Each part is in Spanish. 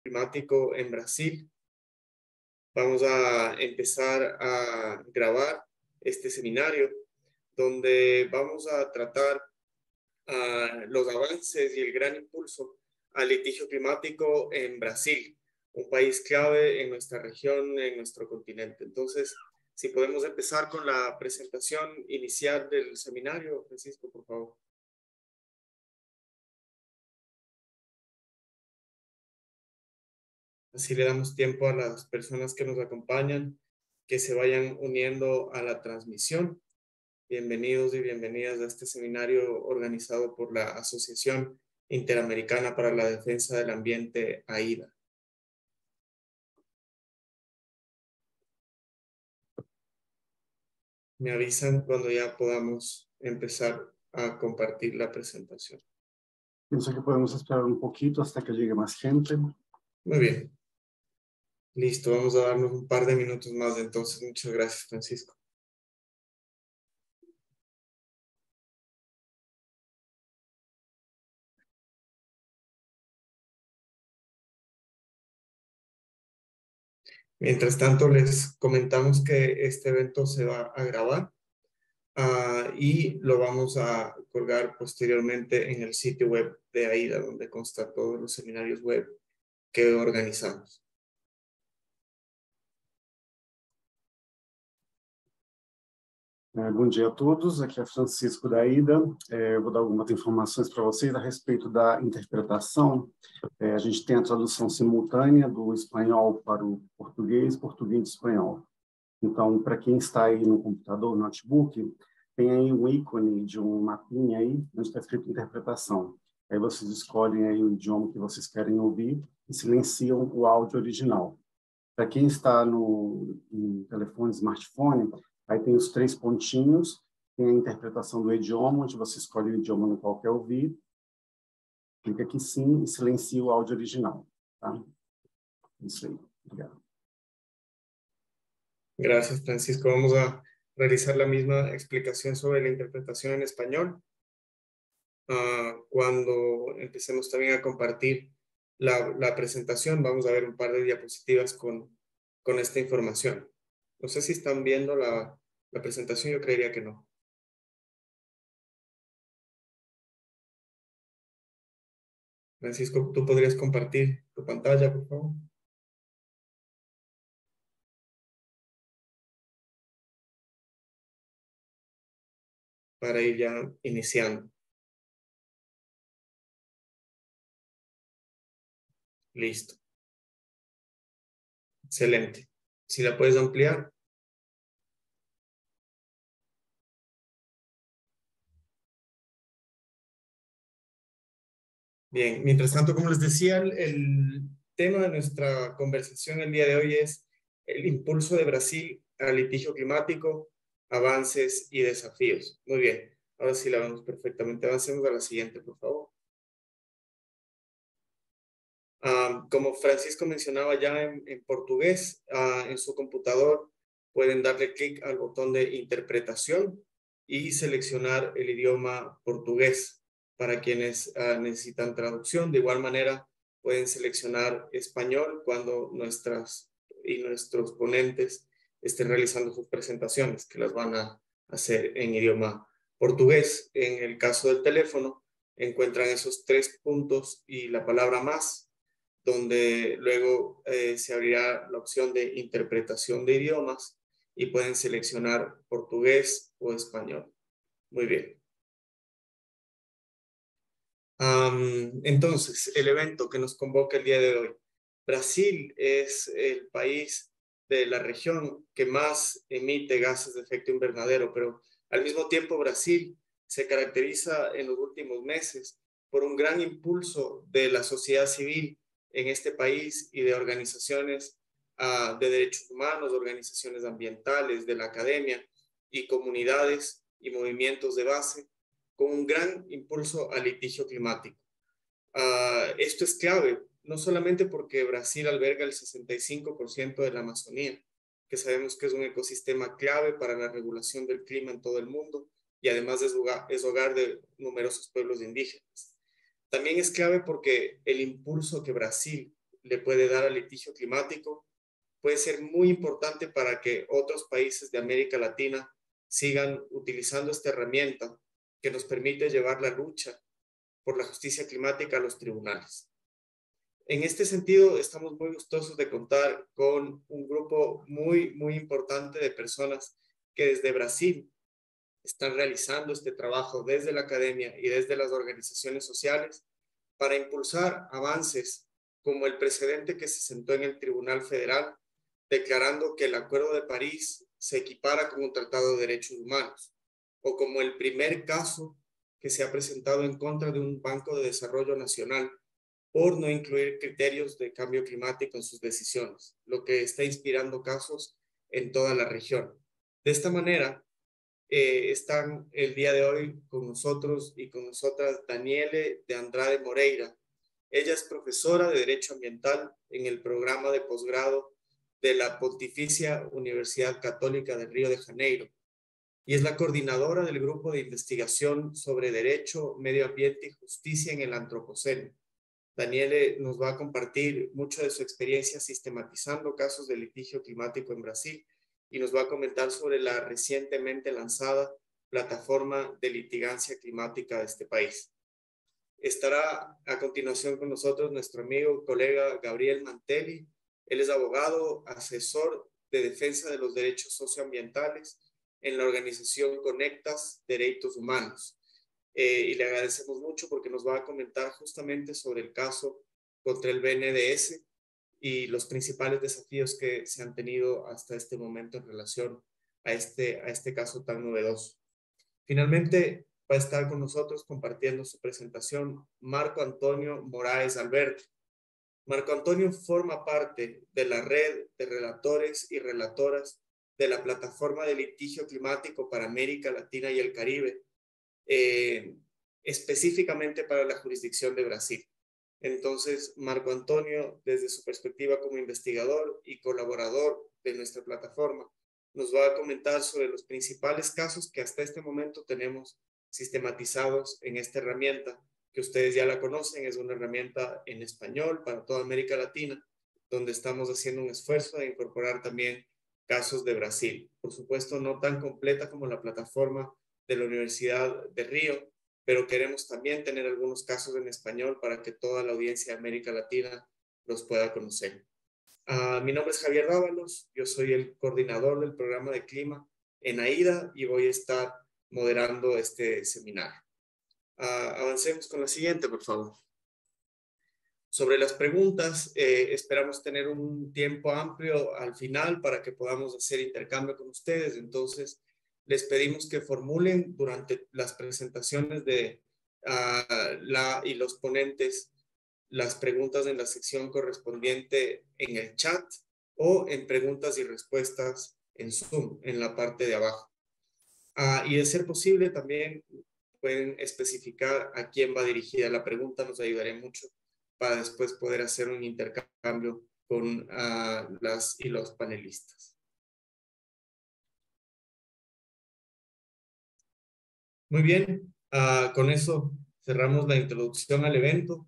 climático en Brasil. Vamos a empezar a grabar este seminario donde vamos a tratar los avances y el gran impulso al litigio climático en Brasil, un país clave en nuestra región, en nuestro continente. Entonces, si podemos empezar con la presentación inicial del seminario, Francisco, por favor. Así le damos tiempo a las personas que nos acompañan que se vayan uniendo a la transmisión. Bienvenidos y bienvenidas a este seminario organizado por la Asociación Interamericana para la Defensa del Ambiente, AIDA. Me avisan cuando ya podamos empezar a compartir la presentación. Pienso que podemos esperar un poquito hasta que llegue más gente. Muy bien. Listo, vamos a darnos un par de minutos más entonces. Muchas gracias, Francisco. Mientras tanto, les comentamos que este evento se va a grabar y lo vamos a colgar posteriormente en el sitio web de AIDA, donde consta todos los seminarios web que organizamos. Bom dia a todos, aqui é Francisco da AIDA. Eu vou dar algumas informações para vocês a respeito da interpretação. A gente tem a tradução simultânea do espanhol para o português, português e espanhol. Então, para quem está aí no computador, no notebook, tem aí um ícone de um mapinha aí, onde está escrito interpretação. Aí vocês escolhem aí o idioma que vocês querem ouvir e silenciam o áudio original. Para quem está no telefone, smartphone, aí tem os 3 pontinhos, tem a interpretação do idioma, onde você escolhe o idioma no qual quer ouvir, clica aqui sim e silencia o áudio original. Tá? Isso aí, obrigado. Gracias, Francisco. Vamos a realizar la misma explicación sobre la interpretación en español. Cuando empecemos también a compartir la presentación, vamos a ver un par de diapositivas con esta información. No sé si están viendo la presentación, yo creería que no. Francisco, ¿tú podrías compartir tu pantalla, por favor? Para ir ya iniciando. Listo. Excelente. Si la puedes ampliar. Bien, mientras tanto, como les decía, el tema de nuestra conversación el día de hoy es el impulso de Brasil al litigio climático, avances y desafíos. Muy bien, ahora sí la vemos perfectamente. Avancemos a la siguiente, por favor. Como Francisco mencionaba ya en portugués, en su computador pueden darle clic al botón de interpretación y seleccionar el idioma portugués para quienes necesitan traducción. De igual manera, pueden seleccionar español cuando nuestros ponentes estén realizando sus presentaciones, que las van a hacer en idioma portugués. En el caso del teléfono, encuentran esos 3 puntos y la palabra más, donde luego se abrirá la opción de interpretación de idiomas y pueden seleccionar portugués o español. Muy bien. Entonces, el evento que nos convoca el día de hoy. Brasil es el país de la región que más emite gases de efecto invernadero, pero al mismo tiempo Brasil se caracteriza en los últimos meses por un gran impulso de la sociedad civil en este país y de organizaciones de derechos humanos, organizaciones ambientales, de la academia y comunidades y movimientos de base con un gran impulso al litigio climático. Esto es clave, no solamente porque Brasil alberga el 65% de la Amazonía, que sabemos que es un ecosistema clave para la regulación del clima en todo el mundo y además es hogar de numerosos pueblos indígenas. También es clave porque el impulso que Brasil le puede dar al litigio climático puede ser muy importante para que otros países de América Latina sigan utilizando esta herramienta que nos permite llevar la lucha por la justicia climática a los tribunales. En este sentido, estamos muy gustosos de contar con un grupo muy importante de personas que desde Brasil están realizando este trabajo desde la academia y desde las organizaciones sociales para impulsar avances como el precedente que se sentó en el Tribunal Federal, declarando que el Acuerdo de París se equipara con un tratado de derechos humanos, o como el primer caso que se ha presentado en contra de un Banco de Desarrollo Nacional por no incluir criterios de cambio climático en sus decisiones, lo que está inspirando casos en toda la región. De esta manera, están el día de hoy con nosotros y con nosotras Daniele de Andrade Moreira. Ella es profesora de Derecho Ambiental en el programa de posgrado de la Pontificia Universidad Católica de Río de Janeiro y es la coordinadora del grupo de investigación sobre derecho, medio ambiente y justicia en el Antropoceno. Daniele nos va a compartir mucho de su experiencia sistematizando casos de litigio climático en Brasil y nos va a comentar sobre la recientemente lanzada plataforma de litigancia climática de este país. Estará a continuación con nosotros nuestro amigo, colega Gabriel Mantelli. Él es abogado, asesor de defensa de los derechos socioambientales en la organización Conectas Derechos Humanos. Y le agradecemos mucho porque nos va a comentar justamente sobre el caso contra el BNDES y los principales desafíos que se han tenido hasta este momento en relación a este caso tan novedoso. Finalmente, va a estar con nosotros compartiendo su presentación Marco Antonio Moraes Alberto. Marco Antonio forma parte de la red de relatores y relatoras de la Plataforma de Litigio Climático para América Latina y el Caribe, específicamente para la jurisdicción de Brasil. Entonces, Marco Antonio, desde su perspectiva como investigador y colaborador de nuestra plataforma, nos va a comentar sobre los principales casos que hasta este momento tenemos sistematizados en esta herramienta, que ustedes ya la conocen, es una herramienta en español para toda América Latina, donde estamos haciendo un esfuerzo de incorporar también casos de Brasil. Por supuesto, no tan completa como la plataforma de la Universidad de Río, pero queremos también tener algunos casos en español para que toda la audiencia de América Latina los pueda conocer. Mi nombre es Javier Dávalos, yo soy el coordinador del programa de clima en AIDA y voy a estar moderando este seminario. Avancemos con la siguiente, por favor. Sobre las preguntas, esperamos tener un tiempo amplio al final para que podamos hacer intercambio con ustedes. Entonces, les pedimos que formulen durante las presentaciones de y los ponentes las preguntas en la sección correspondiente en el chat o en preguntas y respuestas en Zoom, en la parte de abajo. Y de ser posible, también pueden especificar a quién va dirigida la pregunta, nos ayudaría mucho para después poder hacer un intercambio con las y los panelistas. Muy bien, con eso cerramos la introducción al evento.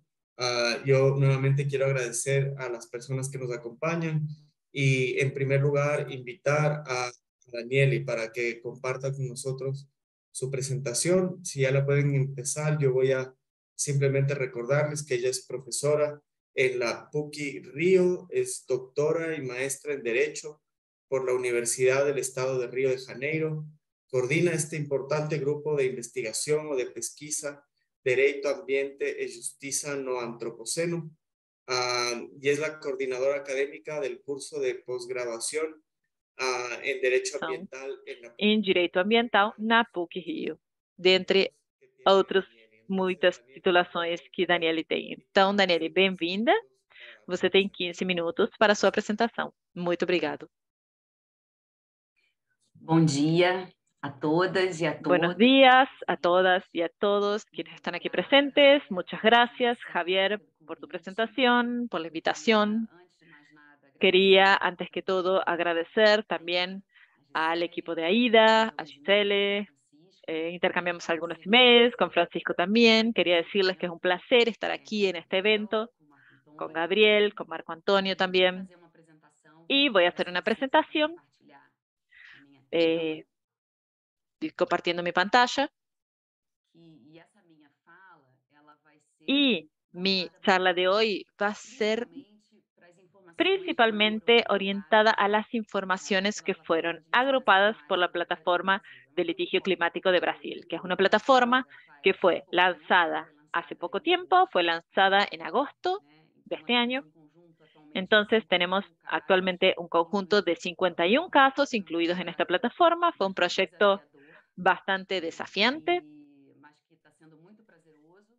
Yo nuevamente quiero agradecer a las personas que nos acompañan y en primer lugar invitar a Danieli para que comparta con nosotros su presentación. Si ya la pueden empezar, yo voy a simplemente recordarles que ella es profesora en la PUCI Río, es doctora y maestra en Derecho por la Universidad del Estado de Río de Janeiro. Coordina este importante grupo de investigación o de pesquisa Derecho Ambiente e Justicia no Antropoceno y es la coordinadora académica del curso de posgraduación en Derecho Ambiental em Direito Ambiental na PUC Rio, dentre outras muitas titulações que Daniele tem. Então, Daniele, bem-vinda. Você tem 15 minutos para a sua apresentação. Muito obrigado. Bom dia a todas y a todos. Buenos días a todas y a todos quienes están aquí presentes. Muchas gracias, Javier, por tu presentación, por la invitación. Quería, antes que todo, agradecer también al equipo de AIDA, a Gisele. Intercambiamos algunos emails, con Francisco también. Quería decirles que es un placer estar aquí en este evento con Gabriel, con Marco Antonio también. Y voy a hacer una presentación compartiendo mi pantalla. Y mi charla de hoy va a ser principalmente orientada a las informaciones que fueron agrupadas por la Plataforma de Litigio Climático de Brasil, que es una plataforma que fue lanzada hace poco tiempo, fue lanzada en agosto de este año. Entonces tenemos actualmente un conjunto de 51 casos incluidos en esta plataforma. Fue un proyecto bastante desafiante,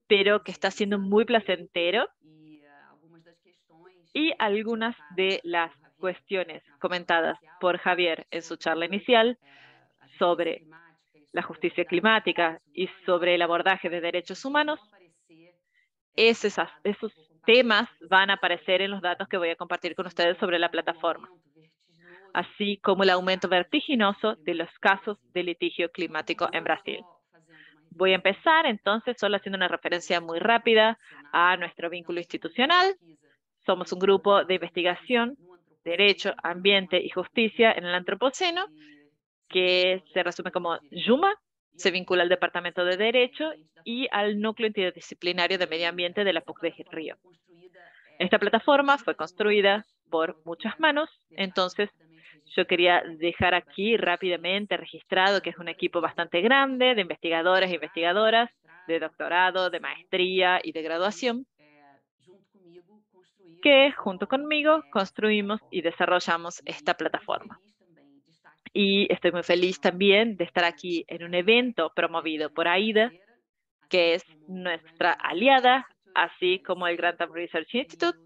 pero que está siendo muy placentero. Y algunas de las cuestiones comentadas por Javier en su charla inicial sobre la justicia climática y sobre el abordaje de derechos humanos, esos temas van a aparecer en los datos que voy a compartir con ustedes sobre la plataforma, así como el aumento vertiginoso de los casos de litigio climático en Brasil. Voy a empezar entonces solo haciendo una referencia muy rápida a nuestro vínculo institucional. Somos un grupo de investigación, derecho, ambiente y justicia en el Antropoceno, que se resume como JUMA, se vincula al Departamento de Derecho y al Núcleo Interdisciplinario de Medio Ambiente de la PUC de Río. Esta plataforma fue construida por muchas manos, entonces yo quería dejar aquí rápidamente registrado que es un equipo bastante grande de investigadores e investigadoras, de doctorado, de maestría y de graduación, que junto conmigo construimos y desarrollamos esta plataforma. Y estoy muy feliz también de estar aquí en un evento promovido por AIDA, que es nuestra aliada, así como el Grantham Research Institute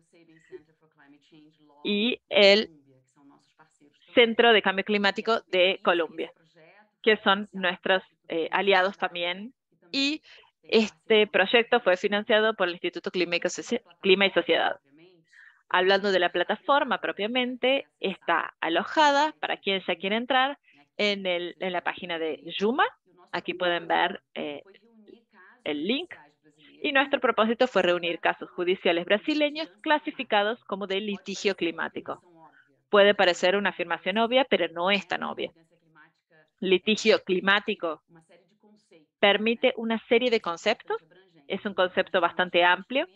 y el Centro de Cambio Climático de Colombia, que son nuestros aliados también. Y este proyecto fue financiado por el Instituto Clima y Sociedad. Hablando de la plataforma propiamente, está alojada, para quien ya quiere entrar, en la página de JUMA. Aquí pueden ver el link. Y nuestro propósito fue reunir casos judiciales brasileños clasificados como de litigio climático. Puede parecer una afirmación obvia, pero no es tan obvia. Litigio climático permite una serie de conceptos. Es un concepto bastante amplio.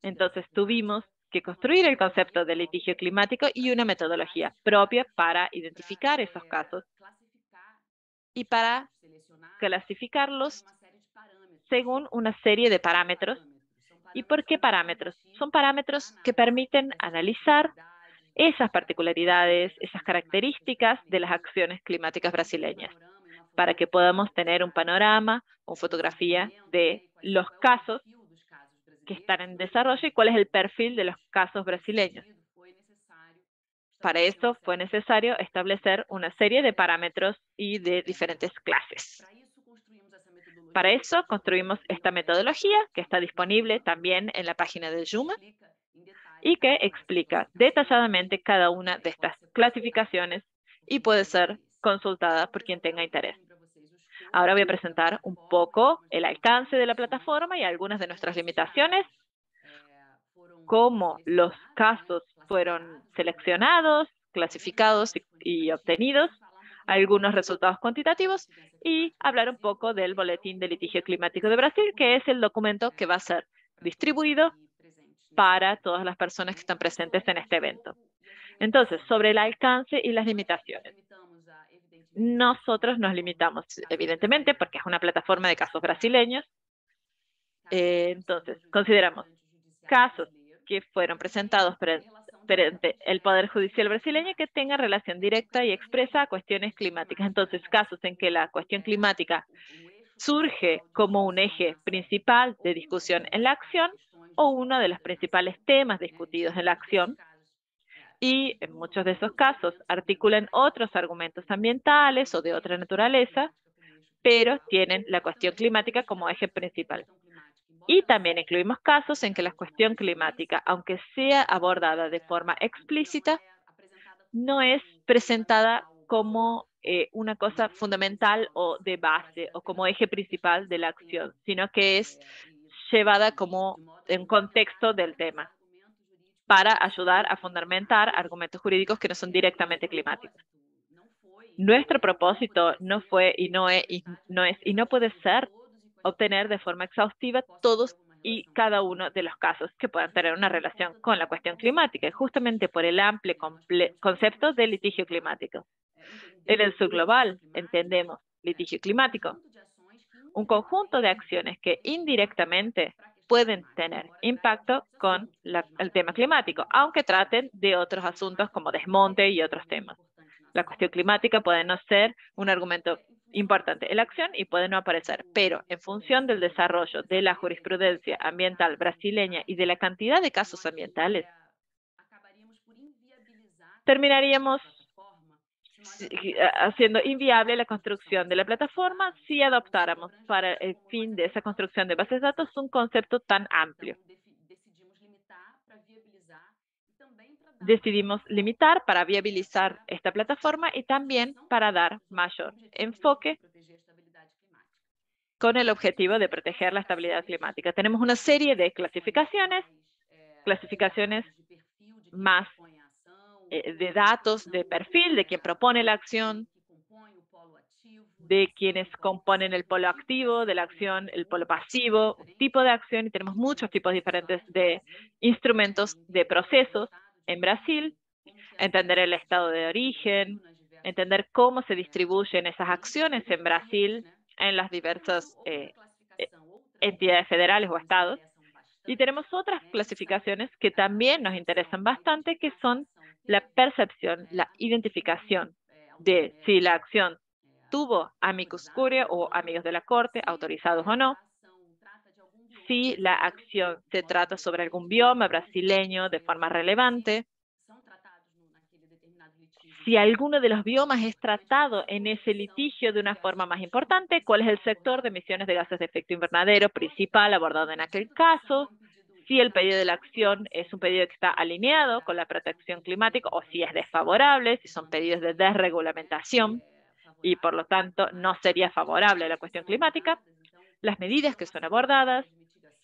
Entonces tuvimos que construir el concepto de litigio climático y una metodología propia para identificar esos casos y para clasificarlos según una serie de parámetros. ¿Y por qué parámetros? Son parámetros que permiten analizar esas particularidades, esas características de las acciones climáticas brasileñas, para que podamos tener un panorama, una fotografía de los casos que están en desarrollo y cuál es el perfil de los casos brasileños. Para eso fue necesario establecer una serie de parámetros y de diferentes clases. Para eso construimos esta metodología que está disponible también en la página de JUMA y que explica detalladamente cada una de estas clasificaciones y puede ser consultada por quien tenga interés. Ahora voy a presentar un poco el alcance de la plataforma y algunas de nuestras limitaciones, cómo los casos fueron seleccionados, clasificados y obtenidos, algunos resultados cuantitativos y hablar un poco del Boletín de Litigio Climático de Brasil, que es el documento que va a ser distribuido para todas las personas que están presentes en este evento. Entonces, sobre el alcance y las limitaciones. Nosotros nos limitamos, evidentemente, porque es una plataforma de casos brasileños. Entonces, consideramos casos que fueron presentados frente el Poder Judicial brasileño que tengan relación directa y expresa a cuestiones climáticas. Entonces, casos en que la cuestión climática surge como un eje principal de discusión en la acción o uno de los principales temas discutidos en la acción. Y en muchos de esos casos articulan otros argumentos ambientales o de otra naturaleza, pero tienen la cuestión climática como eje principal. Y también incluimos casos en que la cuestión climática, aunque sea abordada de forma explícita, no es presentada como una cosa fundamental o de base o como eje principal de la acción, sino que es llevada como en contexto del tema. para ayudar a fundamentar argumentos jurídicos que no son directamente climáticos. Nuestro propósito no fue y no es y no puede ser obtener de forma exhaustiva todos y cada uno de los casos que puedan tener una relación con la cuestión climática, y justamente por el amplio concepto de litigio climático. En el subglobal entendemos litigio climático, un conjunto de acciones que indirectamente pueden tener impacto con el tema climático, aunque traten de otros asuntos como desmonte y otros temas. La cuestión climática puede no ser un argumento importante en la acción y puede no aparecer, pero en función del desarrollo de la jurisprudencia ambiental brasileña y de la cantidad de casos ambientales, terminaríamos haciendo inviable la construcción de la plataforma si adoptáramos para el fin de esa construcción de bases de datos un concepto tan amplio. Decidimos limitar para viabilizar esta plataforma y también para dar mayor enfoque con el objetivo de proteger la estabilidad climática. Tenemos una serie de clasificaciones más de datos, de perfil de quien propone la acción, de quienes componen el polo activo de la acción, el polo pasivo, tipo de acción, y tenemos muchos tipos diferentes de instrumentos de procesos en Brasil, entender el estado de origen, entender cómo se distribuyen esas acciones en Brasil en las diversas entidades federales o estados. Y tenemos otras clasificaciones que también nos interesan bastante, que son la percepción, la identificación de si la acción tuvo amicus curiae o amigos de la corte, autorizados o no, si la acción se trata sobre algún bioma brasileño de forma relevante, si alguno de los biomas es tratado en ese litigio de una forma más importante, cuál es el sector de emisiones de gases de efecto invernadero principal abordado en aquel caso, si el pedido de la acción es un pedido que está alineado con la protección climática o si es desfavorable, si son pedidos de desregulamentación y por lo tanto no sería favorable a la cuestión climática, las medidas que son abordadas,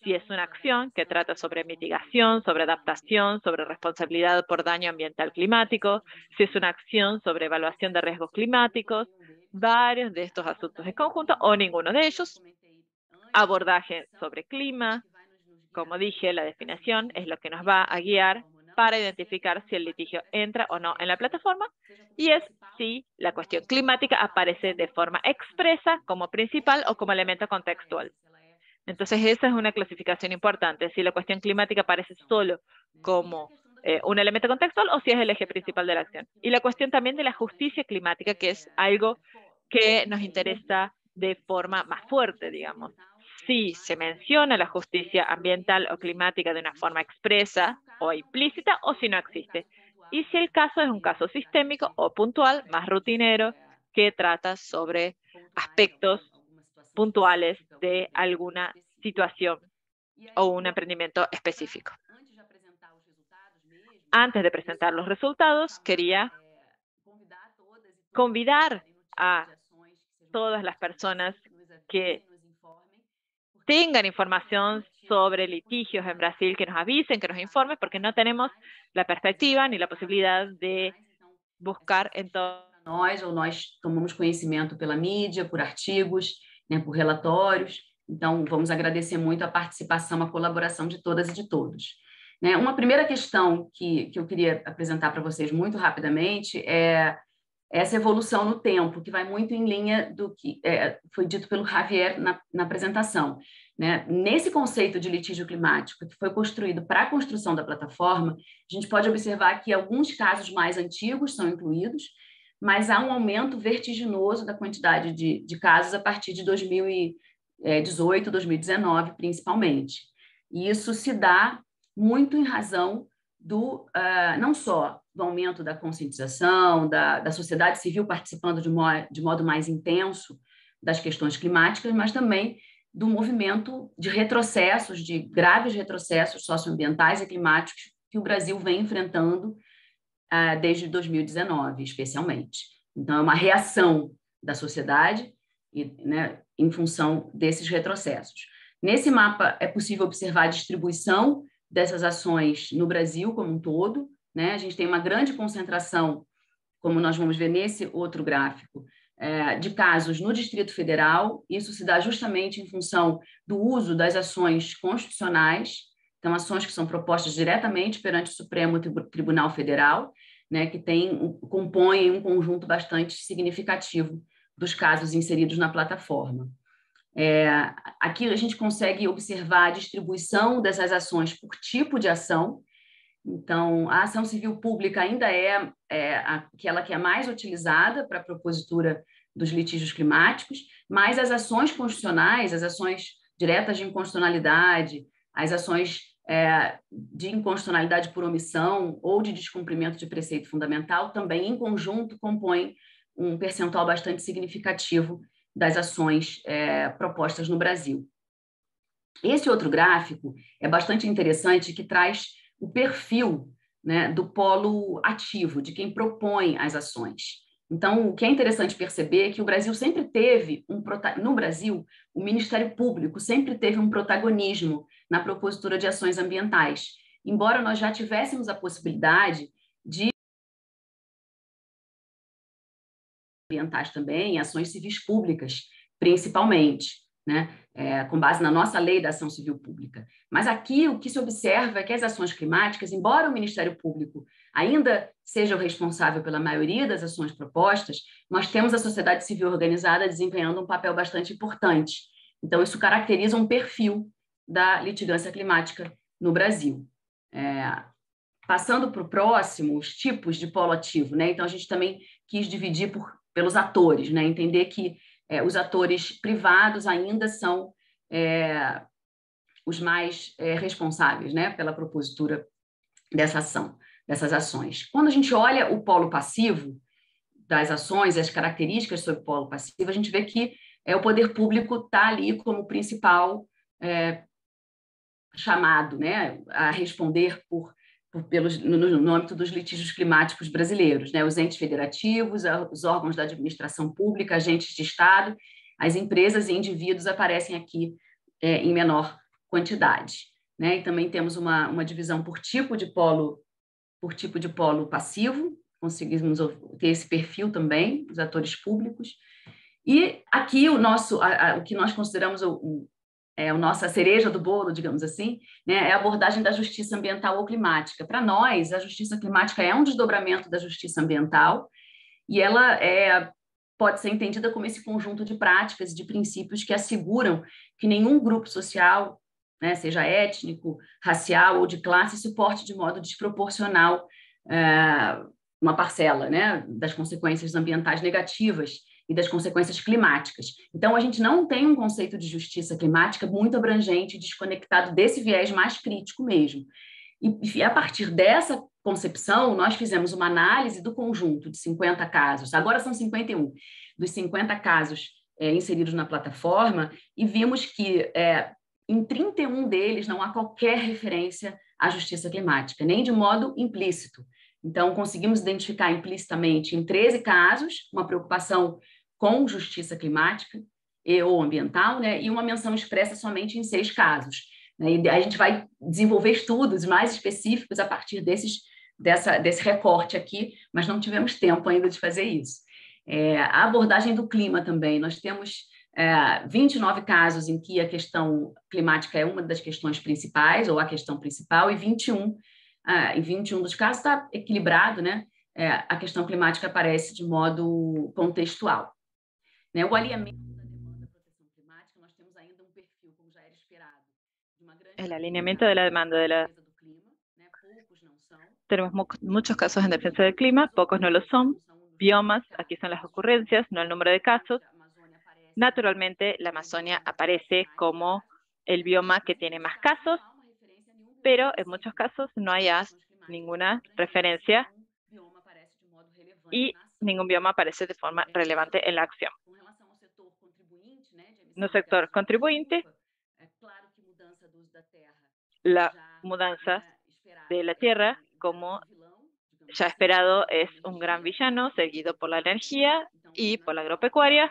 si es una acción que trata sobre mitigación, sobre adaptación, sobre responsabilidad por daño ambiental climático, si es una acción sobre evaluación de riesgos climáticos, varios de estos asuntos en conjunto o ninguno de ellos, abordaje sobre clima, como dije, la definición es lo que nos va a guiar para identificar si el litigio entra o no en la plataforma, y es si la cuestión climática aparece de forma expresa como principal o como elemento contextual. Entonces, esa es una clasificación importante, si la cuestión climática aparece solo como un elemento contextual o si es el eje principal de la acción. Y la cuestión también de la justicia climática, que es algo que nos interesa de forma más fuerte, digamos. Si se menciona la justicia ambiental o climática de una forma expresa o implícita o si no existe. Y si el caso es un caso sistémico o puntual, más rutinero, que trata sobre aspectos puntuales de alguna situación o un emprendimiento específico. Antes de presentar los resultados, quería convidar a todas las personas que tengan información sobre litigios en Brasil, que nos avisen, que nos informen, porque no tenemos la perspectiva ni la posibilidad de buscar en todo. Nós tomamos conhecimento pela mídia, por artigos, né, por relatórios. Então, vamos agradecer muito a participação, a colaboração de todas e de todos. Né, uma primeira questão que eu queria apresentar para vocês muito rapidamente é essa evolução no tempo, que vai muito em linha do que foi dito pelo Javier na apresentação. Né? Nesse conceito de litígio climático, que foi construído para a construção da plataforma, a gente pode observar que alguns casos mais antigos são incluídos, mas há um aumento vertiginoso da quantidade de casos a partir de 2018, 2019, principalmente. E isso se dá muito em razão não só do aumento da conscientização, da sociedade civil participando de modo mais intenso das questões climáticas, mas também do movimento de retrocessos, de graves retrocessos socioambientais e climáticos que o Brasil vem enfrentando desde 2019, especialmente. Então, é uma reação da sociedade né, em função desses retrocessos. Nesse mapa é possível observar a distribuição dessas ações no Brasil como um todo, né? A gente tem uma grande concentração, como nós vamos ver nesse outro gráfico, de casos no Distrito Federal. Isso se dá justamente em função do uso das ações constitucionais, então ações que são propostas diretamente perante o Supremo Tribunal Federal, né, que compõem um conjunto bastante significativo dos casos inseridos na plataforma. Aqui a gente consegue observar a distribuição dessas ações por tipo de ação. Então, a ação civil pública ainda é aquela que é mais utilizada para a propositura dos litígios climáticos, mas as ações constitucionais, as ações diretas de inconstitucionalidade, as ações de inconstitucionalidade por omissão ou de descumprimento de preceito fundamental, também em conjunto compõem um percentual bastante significativo das ações propostas no Brasil. Esse outro gráfico é bastante interessante, que traz o perfil, né, do polo ativo, de quem propõe as ações. Então, o que é interessante perceber é que o Brasil sempre teve no Brasil, o Ministério Público sempre teve um protagonismo na propositura de ações ambientais, embora nós já tivéssemos a possibilidade de ambientais também, ações civis públicas, principalmente, né? Com base na nossa lei da ação civil pública. Mas aqui o que se observa é que as ações climáticas, embora o Ministério Público ainda seja o responsável pela maioria das ações propostas, nós temos a sociedade civil organizada desempenhando um papel bastante importante. Então, isso caracteriza um perfil da litigância climática no Brasil. Passando para o próximo, os tipos de polo ativo, né? Então, a gente também quis dividir pelos atores, né? Entender que os atores privados ainda são os mais responsáveis, né, pela propositura dessas ações. Quando a gente olha o polo passivo das ações e as características sobre o polo passivo, a gente vê que o poder público está ali como principal chamado, né, a responder no âmbito dos litígios climáticos brasileiros, né? Os entes federativos, os órgãos da administração pública, agentes de Estado, as empresas e indivíduos aparecem aqui em menor quantidade, né? E também temos uma divisão por tipo de polo passivo, conseguimos ter esse perfil também, os atores públicos. E aqui o que nós consideramos a nossa cereja do bolo, digamos assim, né, é a abordagem da justiça ambiental ou climática. Para nós, a justiça climática é um desdobramento da justiça ambiental e ela pode ser entendida como esse conjunto de práticas e de princípios que asseguram que nenhum grupo social, né, seja étnico, racial ou de classe, suporte de modo desproporcional uma parcela, né, das consequências ambientais negativas e das consequências climáticas. Então, a gente não tem um conceito de justiça climática muito abrangente e desconectado desse viés mais crítico mesmo. E a partir dessa concepção, nós fizemos uma análise do conjunto de 50 casos, agora são 51, dos 50 casos inseridos na plataforma, e vimos que em 31 deles não há qualquer referência à justiça climática, nem de modo implícito. Então, conseguimos identificar implicitamente em 13 casos uma preocupação com justiça climática ou ambiental, né, e uma menção expressa somente em 6 casos. Né, e a gente vai desenvolver estudos mais específicos a partir desse recorte aqui, mas não tivemos tempo ainda de fazer isso. A abordagem do clima também, nós temos 29 casos em que a questão climática é uma das questões principais, ou a questão principal, e 21 dos casos está equilibrado, né? A questão climática aparece de modo contextual. Né? O alinhamento da demanda da proteção climática, nós temos ainda um perfil, como já era esperado, de uma grande... El alineamiento de la demanda de la... né? Poucos não são. Tenemos muchos casos en defensa del clima, pocos no lo son. Biomas, aquí son las ocurrencias, no el número de casos. Naturalmente, la Amazonia aparece como el bioma que tiene más casos, pero en muchos casos no hay ninguna referencia y ningún bioma aparece de forma relevante en la acción. No sector contribuyente, la mudanza de la tierra, como ya esperado, es un gran villano, seguido por la energía y por la agropecuaria,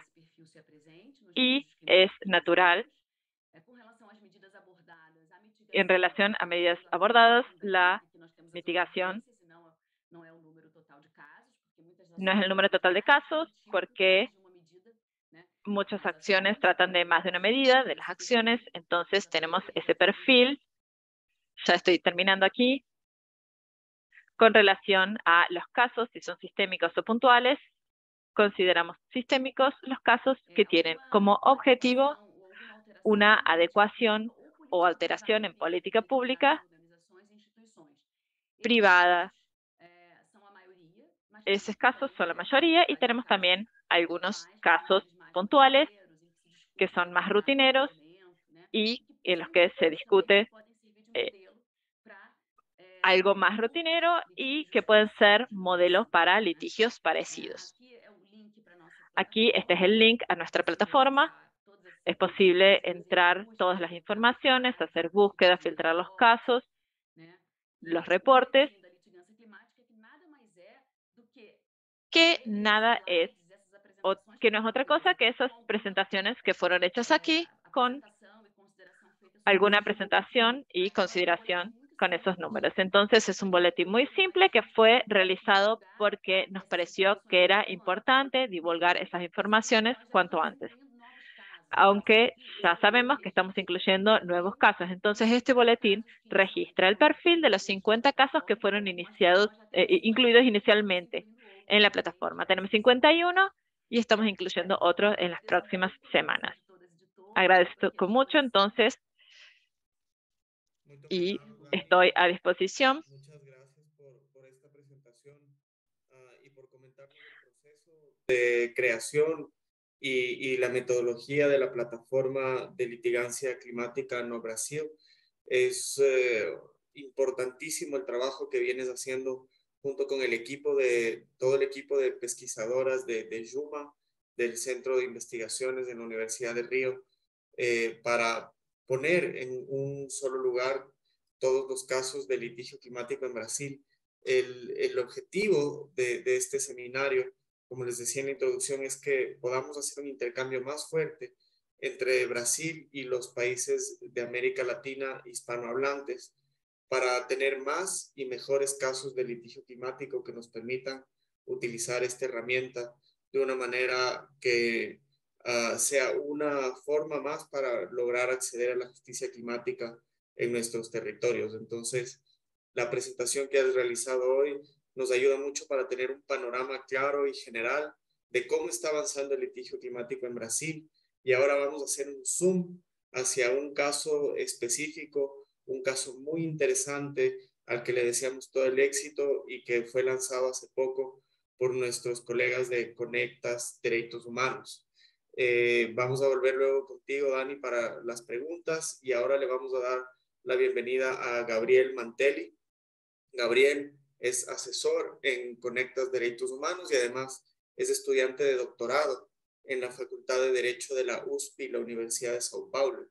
y es natural en relación a medidas abordadas, la mitigación no es el número total de casos, porque muchas acciones tratan de más de una medida de las acciones, entonces tenemos ese perfil, ya estoy terminando aquí, con relación a los casos, si son sistémicos o puntuales. Consideramos sistémicos los casos que tienen como objetivo una adecuación o alteración en política pública privada. Esos casos son la mayoría y tenemos también algunos casos puntuales que son más rutineros y en los que se discute algo más rutinero y que pueden ser modelos para litigios parecidos. Aquí este es el link a nuestra plataforma. Es posible entrar todas las informaciones, hacer búsquedas, filtrar los casos, los reportes, que nada es, o que no es otra cosa que esas presentaciones que fueron hechas aquí con alguna presentación y consideración con esos números. Entonces es un boletín muy simple que fue realizado porque nos pareció que era importante divulgar esas informaciones cuanto antes, aunque ya sabemos que estamos incluyendo nuevos casos. Entonces este boletín registra el perfil de los 50 casos que fueron incluidos inicialmente en la plataforma. Tenemos 51 y estamos incluyendo otros en las próximas semanas. Agradezco mucho entonces y estoy a disposición. Muchas gracias por esta presentación y por comentarnos el proceso de creación y la metodología de la plataforma de litigancia climática no Brasil. Es importantísimo el trabajo que vienes haciendo junto con todo el equipo de pesquisadoras de Juma, del Centro de Investigaciones de la Universidad de Río, para poner en un solo lugar todos los casos de litigio climático en Brasil. El objetivo de este seminario, como les decía en la introducción, es que podamos hacer un intercambio más fuerte entre Brasil y los países de América Latina hispanohablantes para tener más y mejores casos de litigio climático que nos permitan utilizar esta herramienta de una manera que sea una forma más para lograr acceder a la justicia climática en nuestros territorios. Entonces, la presentación que has realizado hoy nos ayuda mucho para tener un panorama claro y general de cómo está avanzando el litigio climático en Brasil. Y ahora vamos a hacer un zoom hacia un caso específico, un caso muy interesante al que le deseamos todo el éxito y que fue lanzado hace poco por nuestros colegas de Conectas Derechos Humanos. Vamos a volver luego contigo, Dani, para las preguntas y ahora le vamos a dar la bienvenida a Gabriel Mantelli. Gabriel es asesor en Conectas Derechos Humanos y además es estudiante de doctorado en la Facultad de Derecho de la USP y la Universidad de São Paulo.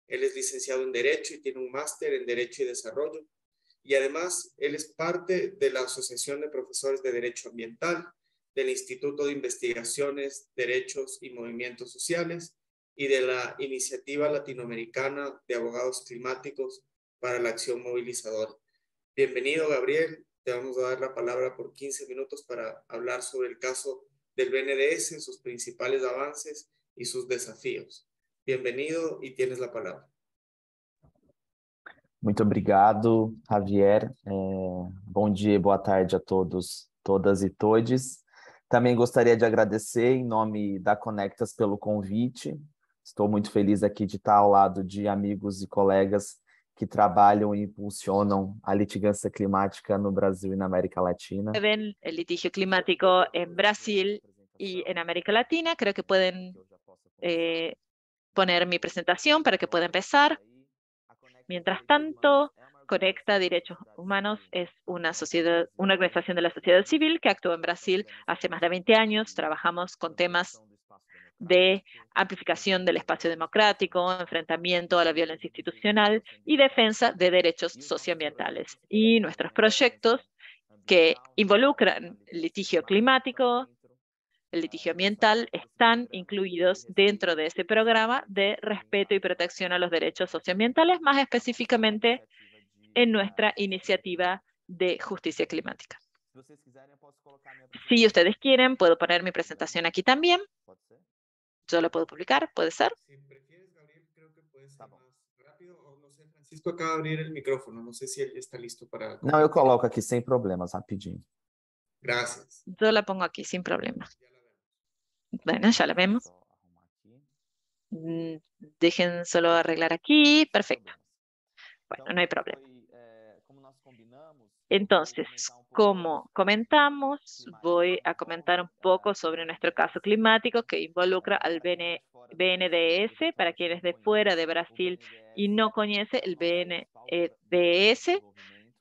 Él es licenciado en Derecho y tiene un máster en Derecho y Desarrollo. Y además, él es parte de la Asociación de Profesores de Derecho Ambiental, del Instituto de Investigaciones, Derechos y Movimientos Sociales y de la Iniciativa Latinoamericana de Abogados Climáticos para la Acción Movilizadora. Bienvenido, Gabriel. Te vamos a dar la palabra por 15 minutos para hablar sobre el caso del BNDES, sus principales avances y sus desafíos. Bienvenido y tienes la palabra. Muito obrigado, Javier. Bom dia e boa tarde a todos, todas e todes. Também gostaria de agradecer em nome da Conectas pelo convite. Estou muito feliz aqui de estar ao lado de amigos e colegas que trabalham e impulsionam a litigância climática no Brasil e na América Latina. Ven el litigio climático en Brasil y en América Latina. Creo que pueden poner mi presentación para que pueda empezar. Mientras tanto, Conecta Derechos Humanos es una organización de la sociedad civil que actúa en Brasil hace más de 20 años. Trabajamos con temas de amplificación del espacio democrático, enfrentamiento a la violencia institucional y defensa de derechos socioambientales. Y nuestros proyectos que involucran litigio climático el litigio ambiental están incluidos dentro de ese programa de respeto y protección a los derechos socioambientales, más específicamente en nuestra iniciativa de justicia climática. Si ustedes quieren, puedo poner mi presentación aquí también. Yo lo puedo publicar, ¿puede ser? Si prefieres, Gabriel, creo que puede ser más rápido. O no sé, Francisco acaba de abrir el micrófono. No sé si él está listo para... Não, eu coloco aqui sem problemas, rapidinho. Gracias. Yo la pongo aquí sin problema. Bueno, ya la vemos. Dejen solo arreglar aquí. Perfecto. Bueno, no hay problema. Entonces, como comentamos, voy a comentar un poco sobre nuestro caso climático que involucra al BNDES. Para quienes de fuera de Brasil y no conoce el BNDES,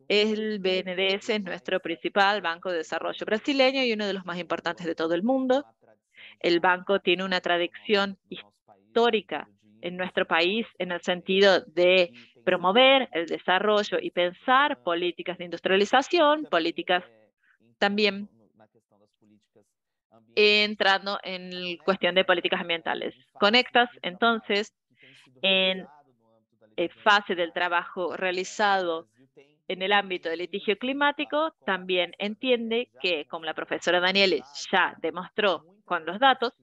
el BNDES es nuestro principal banco de desarrollo brasileño y uno de los más importantes de todo el mundo. El banco tiene una tradición histórica en nuestro país en el sentido de promover el desarrollo y pensar políticas de industrialización, políticas también entrando en cuestión de políticas ambientales. Conectas, entonces, en fase del trabajo realizado en el ámbito del litigio climático, también entiende que, como la profesora Daniele ya demostró con los datos,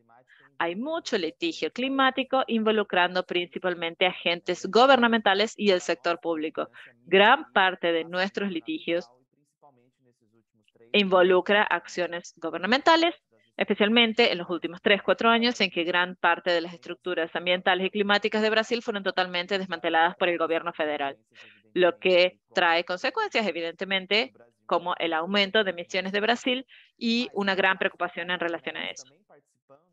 hay mucho litigio climático involucrando principalmente agentes gubernamentales y el sector público. Gran parte de nuestros litigios involucra acciones gubernamentales, especialmente en los últimos 3-4 años en que gran parte de las estructuras ambientales y climáticas de Brasil fueron totalmente desmanteladas por el gobierno federal, lo que trae consecuencias, evidentemente, como el aumento de emisiones de Brasil y una gran preocupación en relación a eso.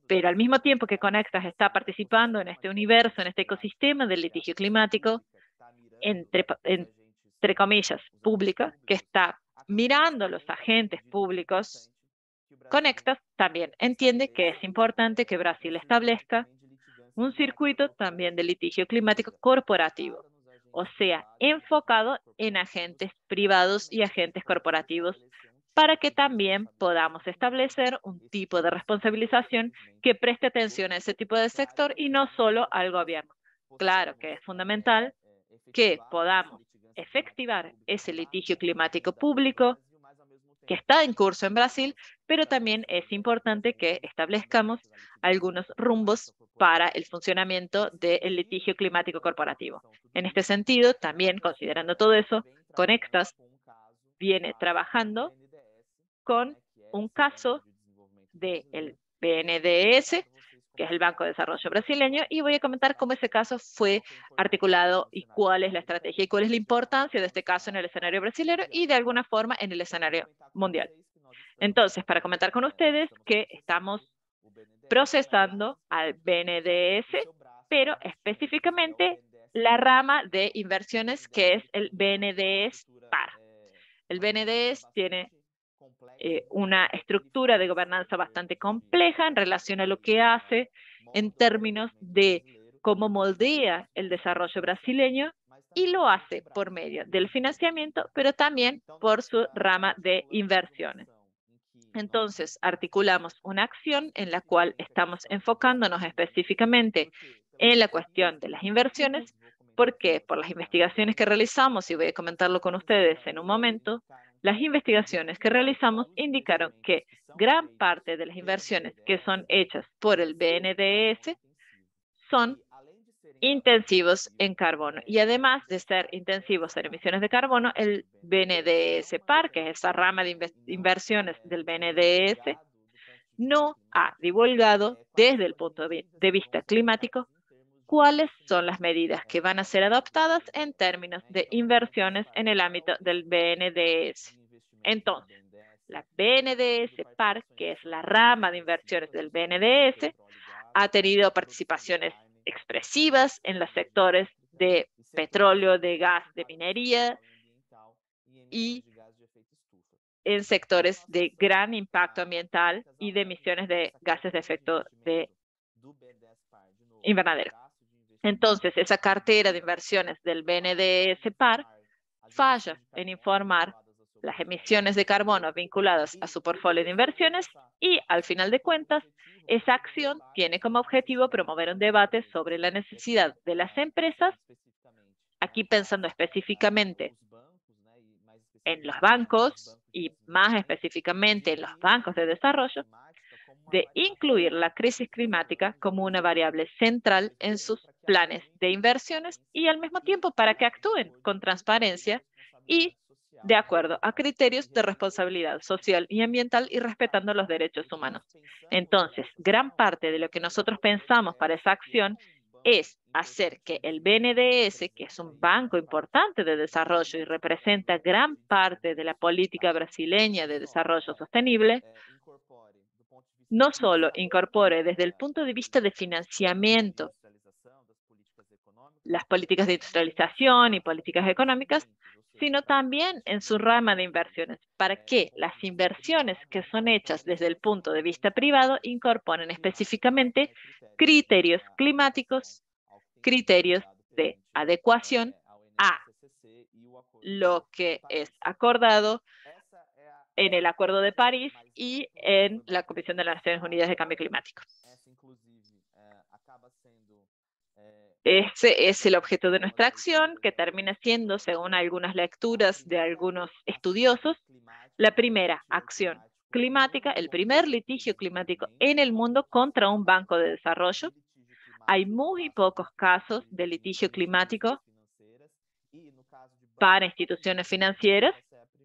Pero al mismo tiempo que Conectas está participando en este universo, en este ecosistema del litigio climático, entre comillas, pública, que está mirando a los agentes públicos, Conectas también entiende que es importante que Brasil establezca un circuito también de litigio climático corporativo, o sea, enfocado en agentes privados y agentes corporativos, para que también podamos establecer un tipo de responsabilización que preste atención a ese tipo de sector y no solo al gobierno. Claro que es fundamental que podamos efectivar ese litigio climático público que está en curso en Brasil, pero también es importante que establezcamos algunos rumbos para el funcionamiento del litigio climático corporativo. En este sentido, también considerando todo eso, Conectas viene trabajando con un caso del BNDES, que es el Banco de Desarrollo Brasileño, y voy a comentar cómo ese caso fue articulado y cuál es la estrategia y cuál es la importancia de este caso en el escenario brasileño y de alguna forma en el escenario mundial. Entonces, para comentar con ustedes que estamos procesando al BNDES, pero específicamente la rama de inversiones que es el BNDES PAR. El BNDES tiene una estructura de gobernanza bastante compleja en relación a lo que hace en términos de cómo moldea el desarrollo brasileño y lo hace por medio del financiamiento, pero también por su rama de inversiones. Entonces, articulamos una acción en la cual estamos enfocándonos específicamente en la cuestión de las inversiones, porque por las investigaciones que realizamos, y voy a comentarlo con ustedes en un momento, las investigaciones que realizamos indicaron que gran parte de las inversiones que son hechas por el BNDES son intensivos en carbono. Y además de ser intensivos en emisiones de carbono, el BNDES PAR, que es esa rama de inversiones del BNDES, no ha divulgado desde el punto de vista climático cuáles son las medidas que van a ser adoptadas en términos de inversiones en el ámbito del BNDES. Entonces, la BNDES PAR, que es la rama de inversiones del BNDES, ha tenido participaciones expresivas en los sectores de petróleo, de gas, de minería y en sectores de gran impacto ambiental y de emisiones de gases de efecto de invernadero. Entonces, esa cartera de inversiones del BNDES PAR falla en informar las emisiones de carbono vinculadas a su portfolio de inversiones y, al final de cuentas, esa acción tiene como objetivo promover un debate sobre la necesidad de las empresas, aquí pensando específicamente en los bancos y más específicamente en los bancos de desarrollo, de incluir la crisis climática como una variable central en sus planes de inversiones y al mismo tiempo para que actúen con transparencia y de acuerdo a criterios de responsabilidad social y ambiental y respetando los derechos humanos. Entonces, gran parte de lo que nosotros pensamos para esa acción es hacer que el BNDES, que es un banco importante de desarrollo y representa gran parte de la política brasileña de desarrollo sostenible, no solo incorpore desde el punto de vista de financiamiento las políticas de industrialización y políticas económicas, sino también en su rama de inversiones, para que las inversiones que son hechas desde el punto de vista privado incorporen específicamente criterios climáticos, criterios de adecuación a lo que es acordado en el Acuerdo de París y en la Comisión de las Naciones Unidas de Cambio Climático. Ese es el objeto de nuestra acción, que termina siendo, según algunas lecturas de algunos estudiosos, la primera acción climática, el primer litigio climático en el mundo contra un banco de desarrollo. Hay muy pocos casos de litigio climático para instituciones financieras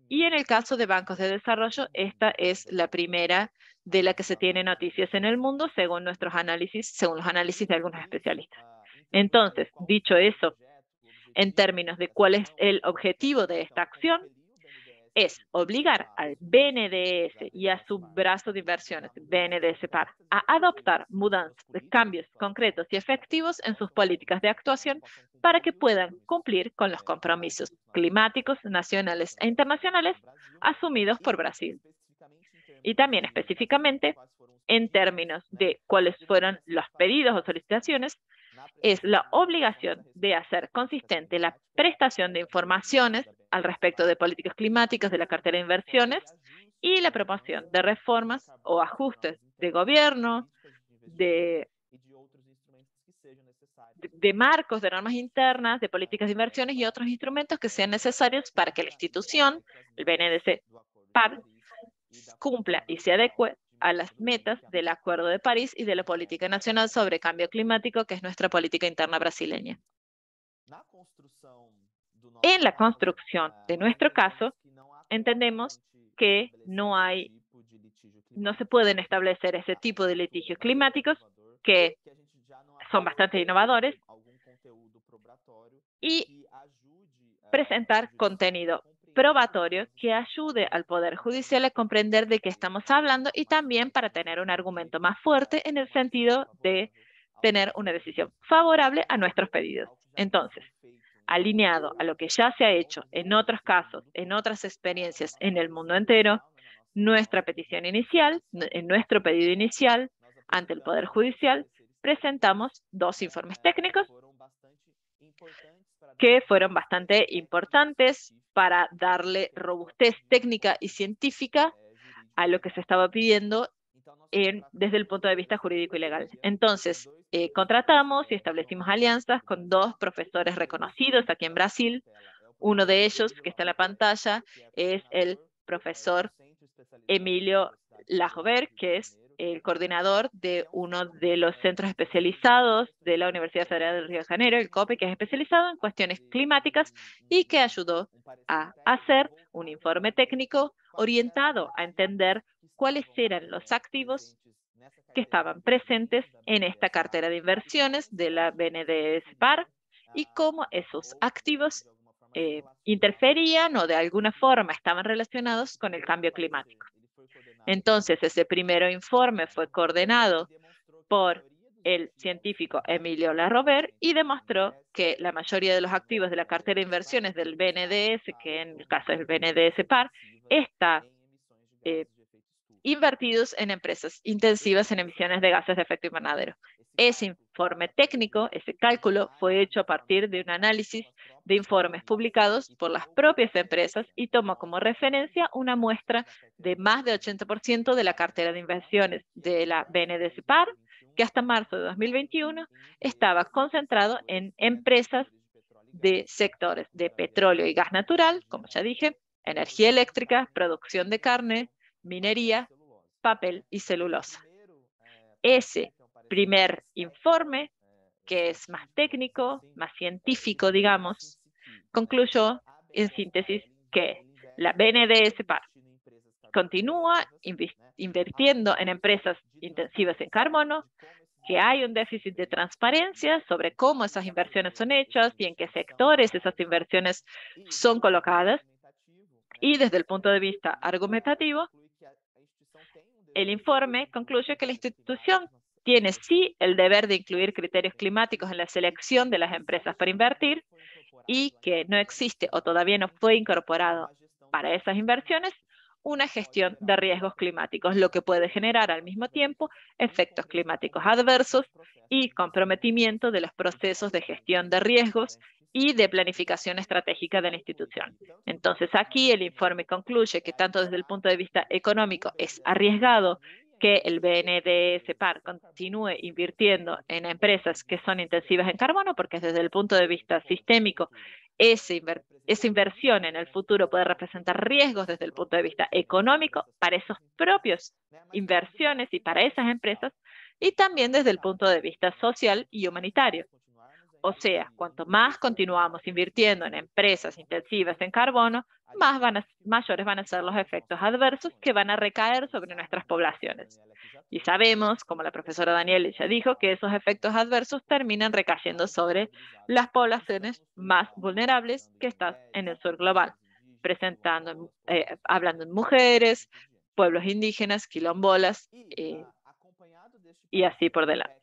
y en el caso de bancos de desarrollo, esta es la primera de la que se tiene noticias en el mundo según nuestros análisis, según los análisis de algunos especialistas. Entonces, dicho eso, en términos de cuál es el objetivo de esta acción, es obligar al BNDES y a su brazo de inversiones, BNDES Par, a adoptar mudanzas, cambios concretos y efectivos en sus políticas de actuación para que puedan cumplir con los compromisos climáticos nacionales e internacionales asumidos por Brasil. Y también específicamente, en términos de cuáles fueron los pedidos o solicitaciones, es la obligación de hacer consistente la prestación de informaciones al respecto de políticas climáticas de la cartera de inversiones y la promoción de reformas o ajustes de gobierno, de marcos, de normas internas, de políticas de inversiones y otros instrumentos que sean necesarios para que la institución, el BNDES PAR, cumpla y se adecue a las metas del Acuerdo de París y de la Política Nacional sobre Cambio Climático, que es nuestra política interna brasileña. En la construcción de nuestro caso, entendemos que no se pueden establecer ese tipo de litigios climáticos que son bastante innovadores y presentar contenido probatorio que ayude al Poder Judicial a comprender de qué estamos hablando y también para tener un argumento más fuerte en el sentido de tener una decisión favorable a nuestros pedidos. Entonces, alineado a lo que ya se ha hecho en otros casos, en otras experiencias en el mundo entero, nuestra petición inicial, en nuestro pedido inicial ante el Poder Judicial, presentamos 2 informes técnicos que fueron bastante importantes para darle robustez técnica y científica a lo que se estaba pidiendo desde el punto de vista jurídico y legal. Entonces, contratamos y establecimos alianzas con 2 profesores reconocidos aquí en Brasil. Uno de ellos, que está en la pantalla, es el profesor Emilio Lajover, que es el coordinador de uno de los centros especializados de la Universidad Federal de Río de Janeiro, el COPE, que es especializado en cuestiones climáticas y que ayudó a hacer un informe técnico orientado a entender cuáles eran los activos que estaban presentes en esta cartera de inversiones de la BNDES Par y cómo esos activos interferían o de alguna forma estaban relacionados con el cambio climático. Entonces, ese primer informe fue coordinado por el científico Emilio Lajover y demostró que la mayoría de los activos de la cartera de inversiones del BNDES, que en el caso del BNDES Par, está invertidos en empresas intensivas en emisiones de gases de efecto invernadero. Ese informe técnico, ese cálculo, fue hecho a partir de un análisis de informes publicados por las propias empresas y tomó como referencia una muestra de más de 80% de la cartera de inversiones de la BNDES-CEPAR, que hasta marzo de 2021 estaba concentrado en empresas de sectores de petróleo y gas natural, como ya dije, energía eléctrica, producción de carne, minería, papel y celulosa. Ese primer informe, que es más técnico, más científico, digamos, concluyó en síntesis que la BNDES-CEPAR continúa invirtiendo en empresas intensivas en carbono, que hay un déficit de transparencia sobre cómo esas inversiones son hechas y en qué sectores esas inversiones son colocadas. Y desde el punto de vista argumentativo, el informe concluye que la institución tiene sí el deber de incluir criterios climáticos en la selección de las empresas para invertir y que no existe o todavía no fue incorporado para esas inversiones una gestión de riesgos climáticos, lo que puede generar al mismo tiempo efectos climáticos adversos y comprometimiento de los procesos de gestión de riesgos y de planificación estratégica de la institución. Entonces, aquí el informe concluye que tanto desde el punto de vista económico es arriesgado que el BNDES-CEPAR continúe invirtiendo en empresas que son intensivas en carbono, porque desde el punto de vista sistémico, esa inversión en el futuro puede representar riesgos desde el punto de vista económico para esos propios inversiones y para esas empresas, y también desde el punto de vista social y humanitario. O sea, cuanto más continuamos invirtiendo en empresas intensivas en carbono, mayores van a ser los efectos adversos que van a recaer sobre nuestras poblaciones. Y sabemos, como la profesora Daniela ya dijo, que esos efectos adversos terminan recayendo sobre las poblaciones más vulnerables que están en el sur global, hablando en mujeres, pueblos indígenas, quilombolas y así por delante.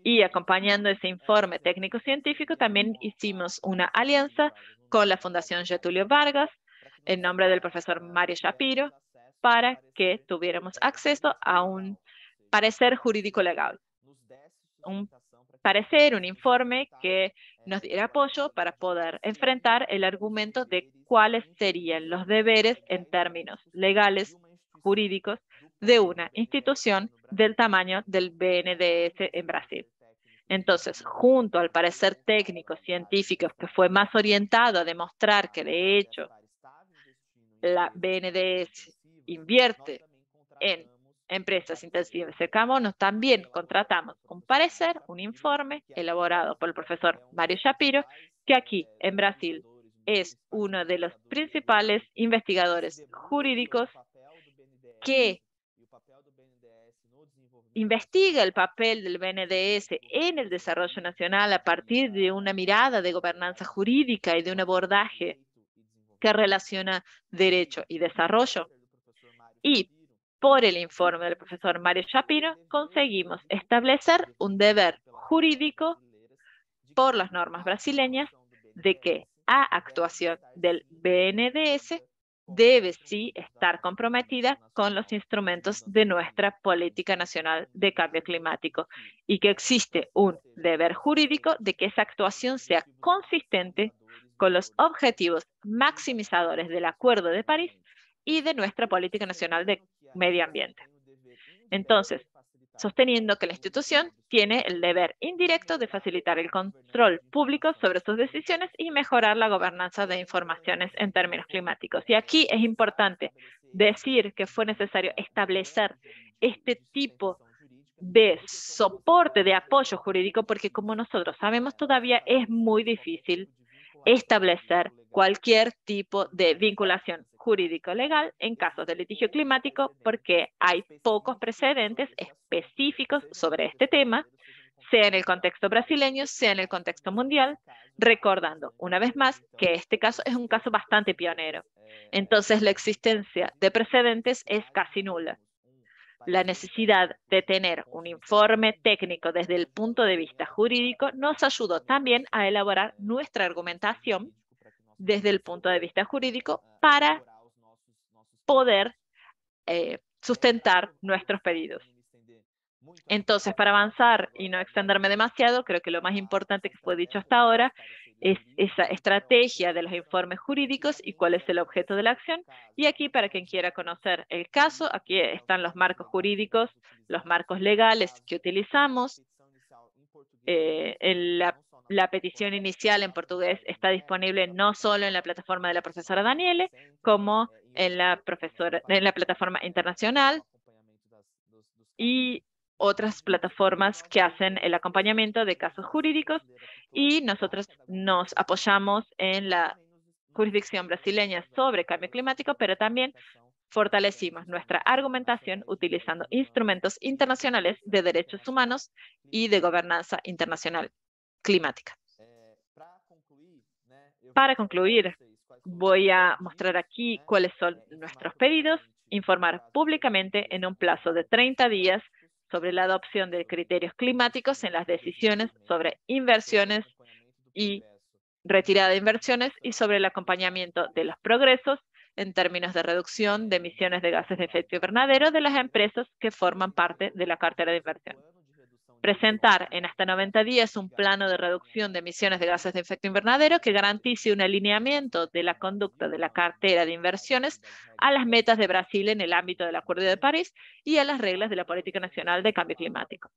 Y acompañando ese informe técnico-científico, también hicimos una alianza con la Fundación Getúlio Vargas, en nombre del profesor Mario Shapiro, para que tuviéramos acceso a un parecer jurídico legal. Un parecer, un informe que nos diera apoyo para poder enfrentar el argumento de cuáles serían los deberes en términos legales, jurídicos, de una institución del tamaño del BNDES en Brasil. Entonces, junto al parecer técnico científico que fue más orientado a demostrar que de hecho la BNDES invierte en empresas intensivas de carbono, también contratamos un parecer, un informe elaborado por el profesor Mario Shapiro, que aquí en Brasil es uno de los principales investigadores jurídicos que investiga el papel del BNDES en el desarrollo nacional a partir de una mirada de gobernanza jurídica y de un abordaje que relaciona derecho y desarrollo. Y por el informe del profesor Mario Shapiro, conseguimos establecer un deber jurídico por las normas brasileñas de que a actuación del BNDES debe sí estar comprometida con los instrumentos de nuestra política nacional de cambio climático y que existe un deber jurídico de que esa actuación sea consistente con los objetivos maximizadores del Acuerdo de París y de nuestra política nacional de medio ambiente. Entonces, sosteniendo que la institución tiene el deber indirecto de facilitar el control público sobre sus decisiones y mejorar la gobernanza de informaciones en términos climáticos. Y aquí es importante decir que fue necesario establecer este tipo de soporte, de apoyo jurídico, porque como nosotros sabemos, todavía es muy difícil establecer cualquier tipo de vinculación jurídico-legal en casos de litigio climático porque hay pocos precedentes específicos sobre este tema, sea en el contexto brasileño, sea en el contexto mundial, recordando una vez más que este caso es un caso bastante pionero. Entonces, la existencia de precedentes es casi nula. La necesidad de tener un informe técnico desde el punto de vista jurídico nos ayudó también a elaborar nuestra argumentación desde el punto de vista jurídico para poder sustentar nuestros pedidos. Entonces, para avanzar y no extenderme demasiado, creo que lo más importante que fue dicho hasta ahora es esa estrategia de los informes jurídicos y cuál es el objeto de la acción. Y aquí, para quien quiera conocer el caso, aquí están los marcos jurídicos, los marcos legales que utilizamos. La petición inicial en portugués está disponible no solo en la plataforma de la profesora Daniele, como en la plataforma internacional y otras plataformas que hacen el acompañamiento de casos jurídicos, y nosotros nos apoyamos en la jurisdicción brasileña sobre cambio climático, pero también fortalecimos nuestra argumentación utilizando instrumentos internacionales de derechos humanos y de gobernanza internacional climática. Para concluir, voy a mostrar aquí cuáles son nuestros pedidos, informar públicamente en un plazo de 30 días sobre la adopción de criterios climáticos en las decisiones sobre inversiones y retirada de inversiones y sobre el acompañamiento de los progresos en términos de reducción de emisiones de gases de efecto invernadero de las empresas que forman parte de la cartera de inversión. Presentar en hasta 90 días un plano de reducción de emisiones de gases de efecto invernadero que garantice un alineamiento de la conducta de la cartera de inversiones a las metas de Brasil en el ámbito del Acuerdo de París y a las reglas de la Política Nacional de Cambio Climático.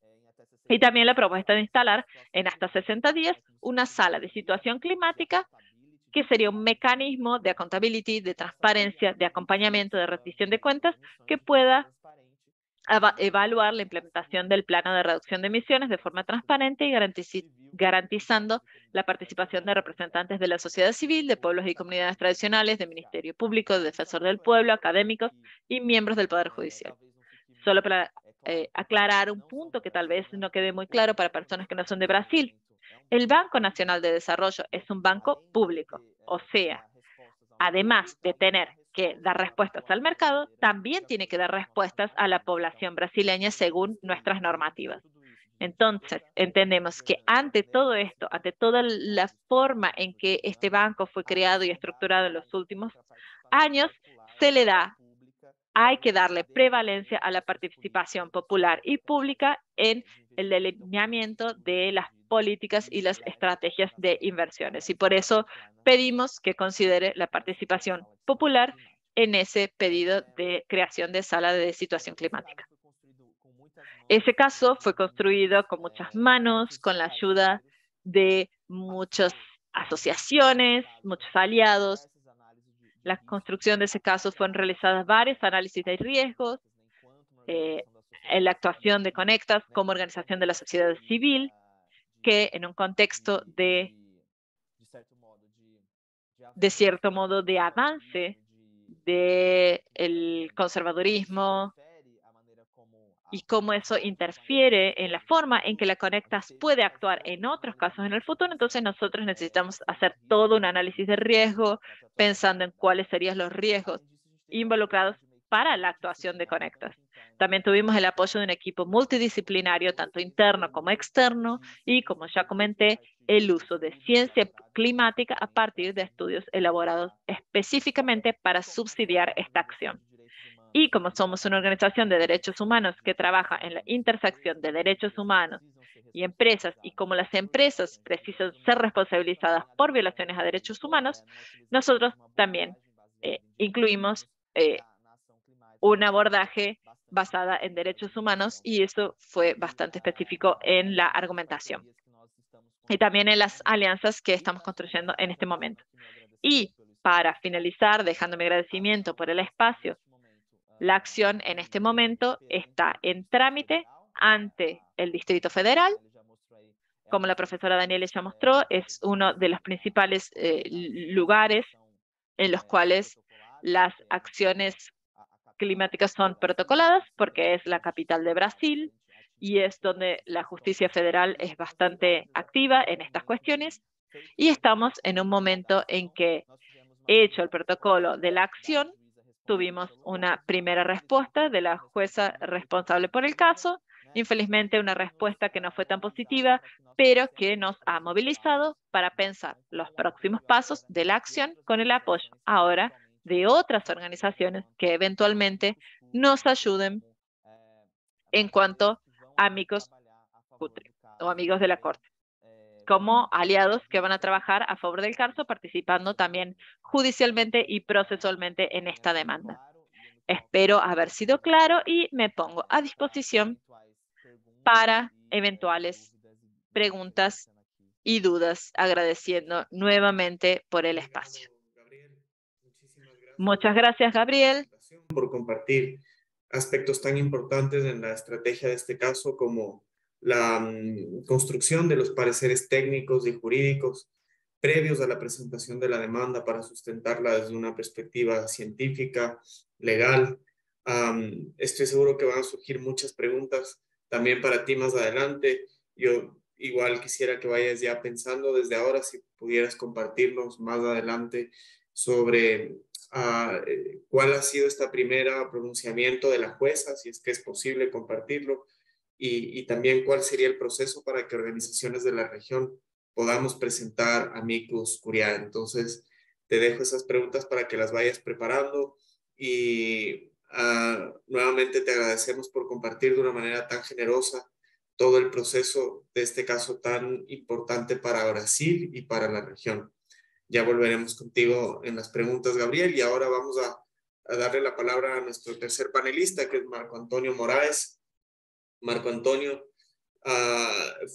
Y también la propuesta de instalar en hasta 60 días una sala de situación climática que sería un mecanismo de accountability, de transparencia, de acompañamiento, de rendición de cuentas que pueda evaluar la implementación del plano de reducción de emisiones de forma transparente y garantizando la participación de representantes de la sociedad civil, de pueblos y comunidades tradicionales, de Ministerio Público, de Defensor del Pueblo, académicos y miembros del Poder Judicial. Solo para aclarar un punto que tal vez no quede muy claro para personas que no son de Brasil. El Banco Nacional de Desarrollo es un banco público, o sea, además de tener que dar respuestas al mercado, también tiene que dar respuestas a la población brasileña según nuestras normativas. Entonces, entendemos que ante todo esto, ante toda la forma en que este banco fue creado y estructurado en los últimos años, hay que darle prevalencia a la participación popular y pública en el delineamiento de las políticas y las estrategias de inversiones. Y por eso pedimos que considere la participación popular en ese pedido de creación de sala de situación climática. Ese caso fue construido con muchas manos, con la ayuda de muchas asociaciones, muchos aliados. La construcción de ese caso fueron realizadas varios análisis de riesgos, en la actuación de Conectas como organización de la sociedad civil, que en un contexto de cierto modo, de avance del conservadurismo y cómo eso interfiere en la forma en que la Conectas puede actuar en otros casos en el futuro. Entonces nosotros necesitamos hacer todo un análisis de riesgo, pensando en cuáles serían los riesgos involucrados para la actuación de Conectas. También tuvimos el apoyo de un equipo multidisciplinario, tanto interno como externo, y como ya comenté, el uso de ciencia climática a partir de estudios elaborados específicamente para subsidiar esta acción. Y como somos una organización de derechos humanos que trabaja en la intersección de derechos humanos y empresas, y como las empresas precisan ser responsabilizadas por violaciones a derechos humanos, nosotros también incluimos un abordaje basada en derechos humanos, y eso fue bastante específico en la argumentación y también en las alianzas que estamos construyendo en este momento. Y para finalizar, dejando mi agradecimiento por el espacio, la acción en este momento está en trámite ante el Distrito Federal. Como la profesora Daniele ya mostró, es uno de los principales lugares en los cuales las acciones climáticas son protocoladas, porque es la capital de Brasil y es donde la justicia federal es bastante activa en estas cuestiones. Y estamos en un momento en que, hecho el protocolo de la acción, tuvimos una primera respuesta de la jueza responsable por el caso. Infelizmente, una respuesta que no fue tan positiva, pero que nos ha movilizado para pensar los próximos pasos de la acción con el apoyo ahora de otras organizaciones que eventualmente nos ayuden en cuanto amigos CUTRE o amigos de la Corte, como aliados que van a trabajar a favor del caso, participando también judicialmente y procesualmente en esta demanda. Espero haber sido claro y me pongo a disposición para eventuales preguntas y dudas, agradeciendo nuevamente por el espacio. Muchas gracias, Gabriel, por compartir aspectos tan importantes en la estrategia de este caso como la construcción de los pareceres técnicos y jurídicos previos a la presentación de la demanda para sustentarla desde una perspectiva científica, legal. Estoy seguro que van a surgir muchas preguntas también para ti más adelante. Yo igual quisiera que vayas ya pensando desde ahora si pudieras compartirnos más adelante sobre cuál ha sido esta primera pronunciamiento de la jueza, si es que es posible compartirlo, y también cuál sería el proceso para que organizaciones de la región podamos presentar amicus curiae. Entonces, te dejo esas preguntas para que las vayas preparando y nuevamente te agradecemos por compartir de una manera tan generosa todo el proceso de este caso tan importante para Brasil y para la región. Ya volveremos contigo en las preguntas, Gabriel, y ahora vamos a darle la palabra a nuestro tercer panelista, que es Marco Antonio Moraes. Marco Antonio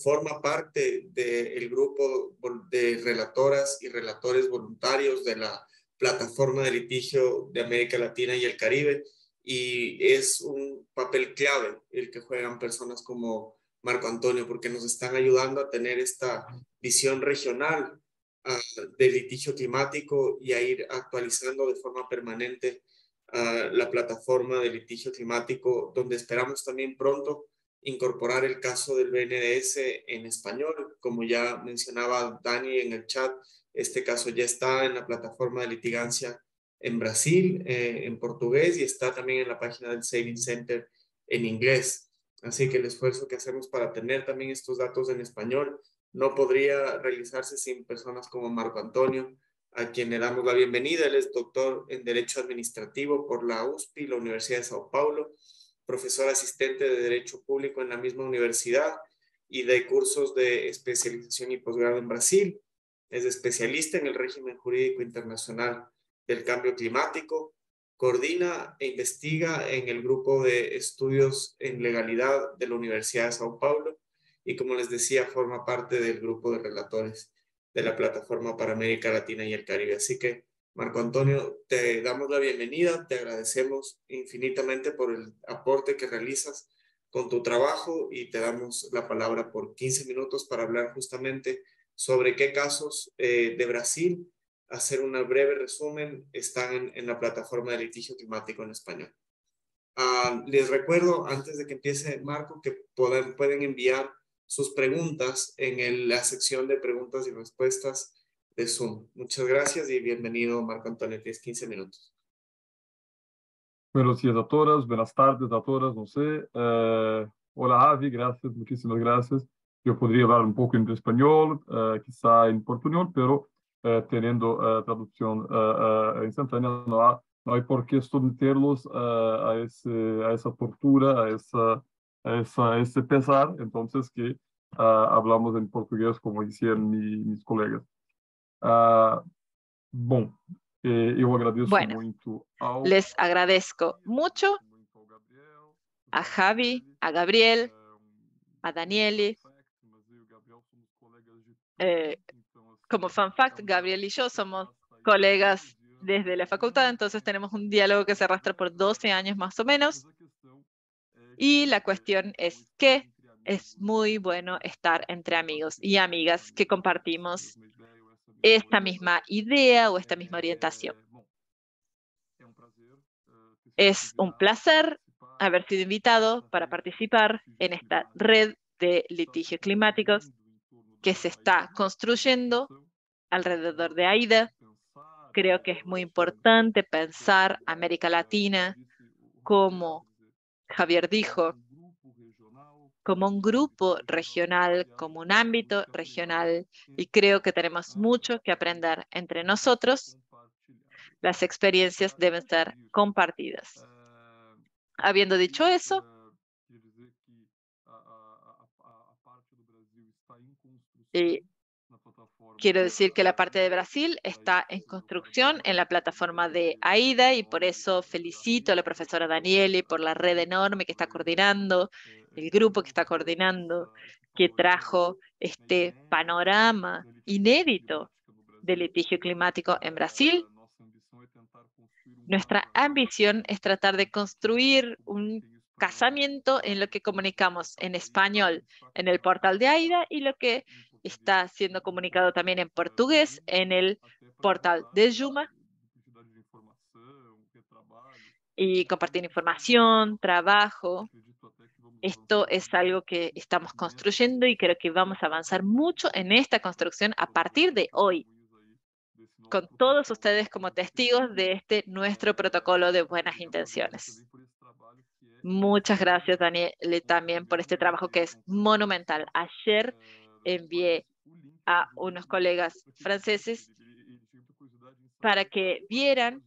forma parte del grupo de relatoras y relatores voluntarios de la plataforma de litigio de América Latina y el Caribe, y es un papel clave el que juegan personas como Marco Antonio, porque nos están ayudando a tener esta visión regional de litigio climático y a ir actualizando de forma permanente la plataforma de litigio climático, donde esperamos también pronto incorporar el caso del BNDES en español. Como ya mencionaba Dani en el chat, este caso ya está en la plataforma de litigancia en Brasil, en portugués, y está también en la página del Saving Center en inglés. Así que el esfuerzo que hacemos para tener también estos datos en español no podría realizarse sin personas como Marco Antonio, a quien le damos la bienvenida. Él es doctor en Derecho Administrativo por la USP, la Universidad de Sao Paulo, profesor asistente de Derecho Público en la misma universidad y de cursos de especialización y posgrado en Brasil. Es especialista en el régimen jurídico internacional del cambio climático, coordina e investiga en el grupo de estudios en legalidad de la Universidad de Sao Paulo y, como les decía, forma parte del grupo de relatores de la Plataforma para América Latina y el Caribe. Así que, Marco Antonio, te damos la bienvenida, te agradecemos infinitamente por el aporte que realizas con tu trabajo y te damos la palabra por 15 minutos para hablar justamente sobre qué casos de Brasil, hacer un breve resumen, están en la plataforma de litigio climático en español. Les recuerdo, antes de que empiece Marco, que pueden enviar sus preguntas en la sección de preguntas y respuestas de Zoom. Muchas gracias y bienvenido, Marco Antonio. Tienes 15 minutos. Buenos días a todas, buenas tardes a todas, no sé. Hola, Javi, gracias, muchísimas gracias. Yo podría hablar un poco en español, quizá en portuñol, pero teniendo traducción instantánea, no hay por qué someterlos a esa tortura, a ese pesar. Entonces, que hablamos en portugués, como decían mis colegas. Bom, eu agradeço muito les agradezco mucho a Javi, a Gabriel, a Daniele. Como fun fact, Gabriel y yo somos colegas desde la facultad, entonces tenemos un diálogo que se arrastra por 12 años más o menos. Y la cuestión es que es muy bueno estar entre amigos y amigas que compartimos esta misma idea o esta misma orientación. Es un placer haber sido invitado para participar en esta red de litigios climáticos que se está construyendo alrededor de AIDA. Creo que es muy importante pensar América Latina, como Javier dijo, como un grupo regional, como un ámbito regional, y creo que tenemos mucho que aprender entre nosotros. Las experiencias deben ser compartidas. Habiendo dicho eso, Y quiero decir que la parte de Brasil está en construcción en la plataforma de AIDA y por eso felicito a la profesora Daniele por la red enorme que está coordinando, el grupo que está coordinando, que trajo este panorama inédito del litigio climático en Brasil. Nuestra ambición es tratar de construir un casamiento en lo que comunicamos en español en el portal de AIDA y lo que está siendo comunicado también en portugués en el portal de Juma, y compartir información, trabajo. Esto es algo que estamos construyendo y creo que vamos a avanzar mucho en esta construcción a partir de hoy, con todos ustedes como testigos de este nuestro protocolo de buenas intenciones. Muchas gracias, Daniel, también por este trabajo que es monumental. Ayer envié a unos colegas franceses para que vieran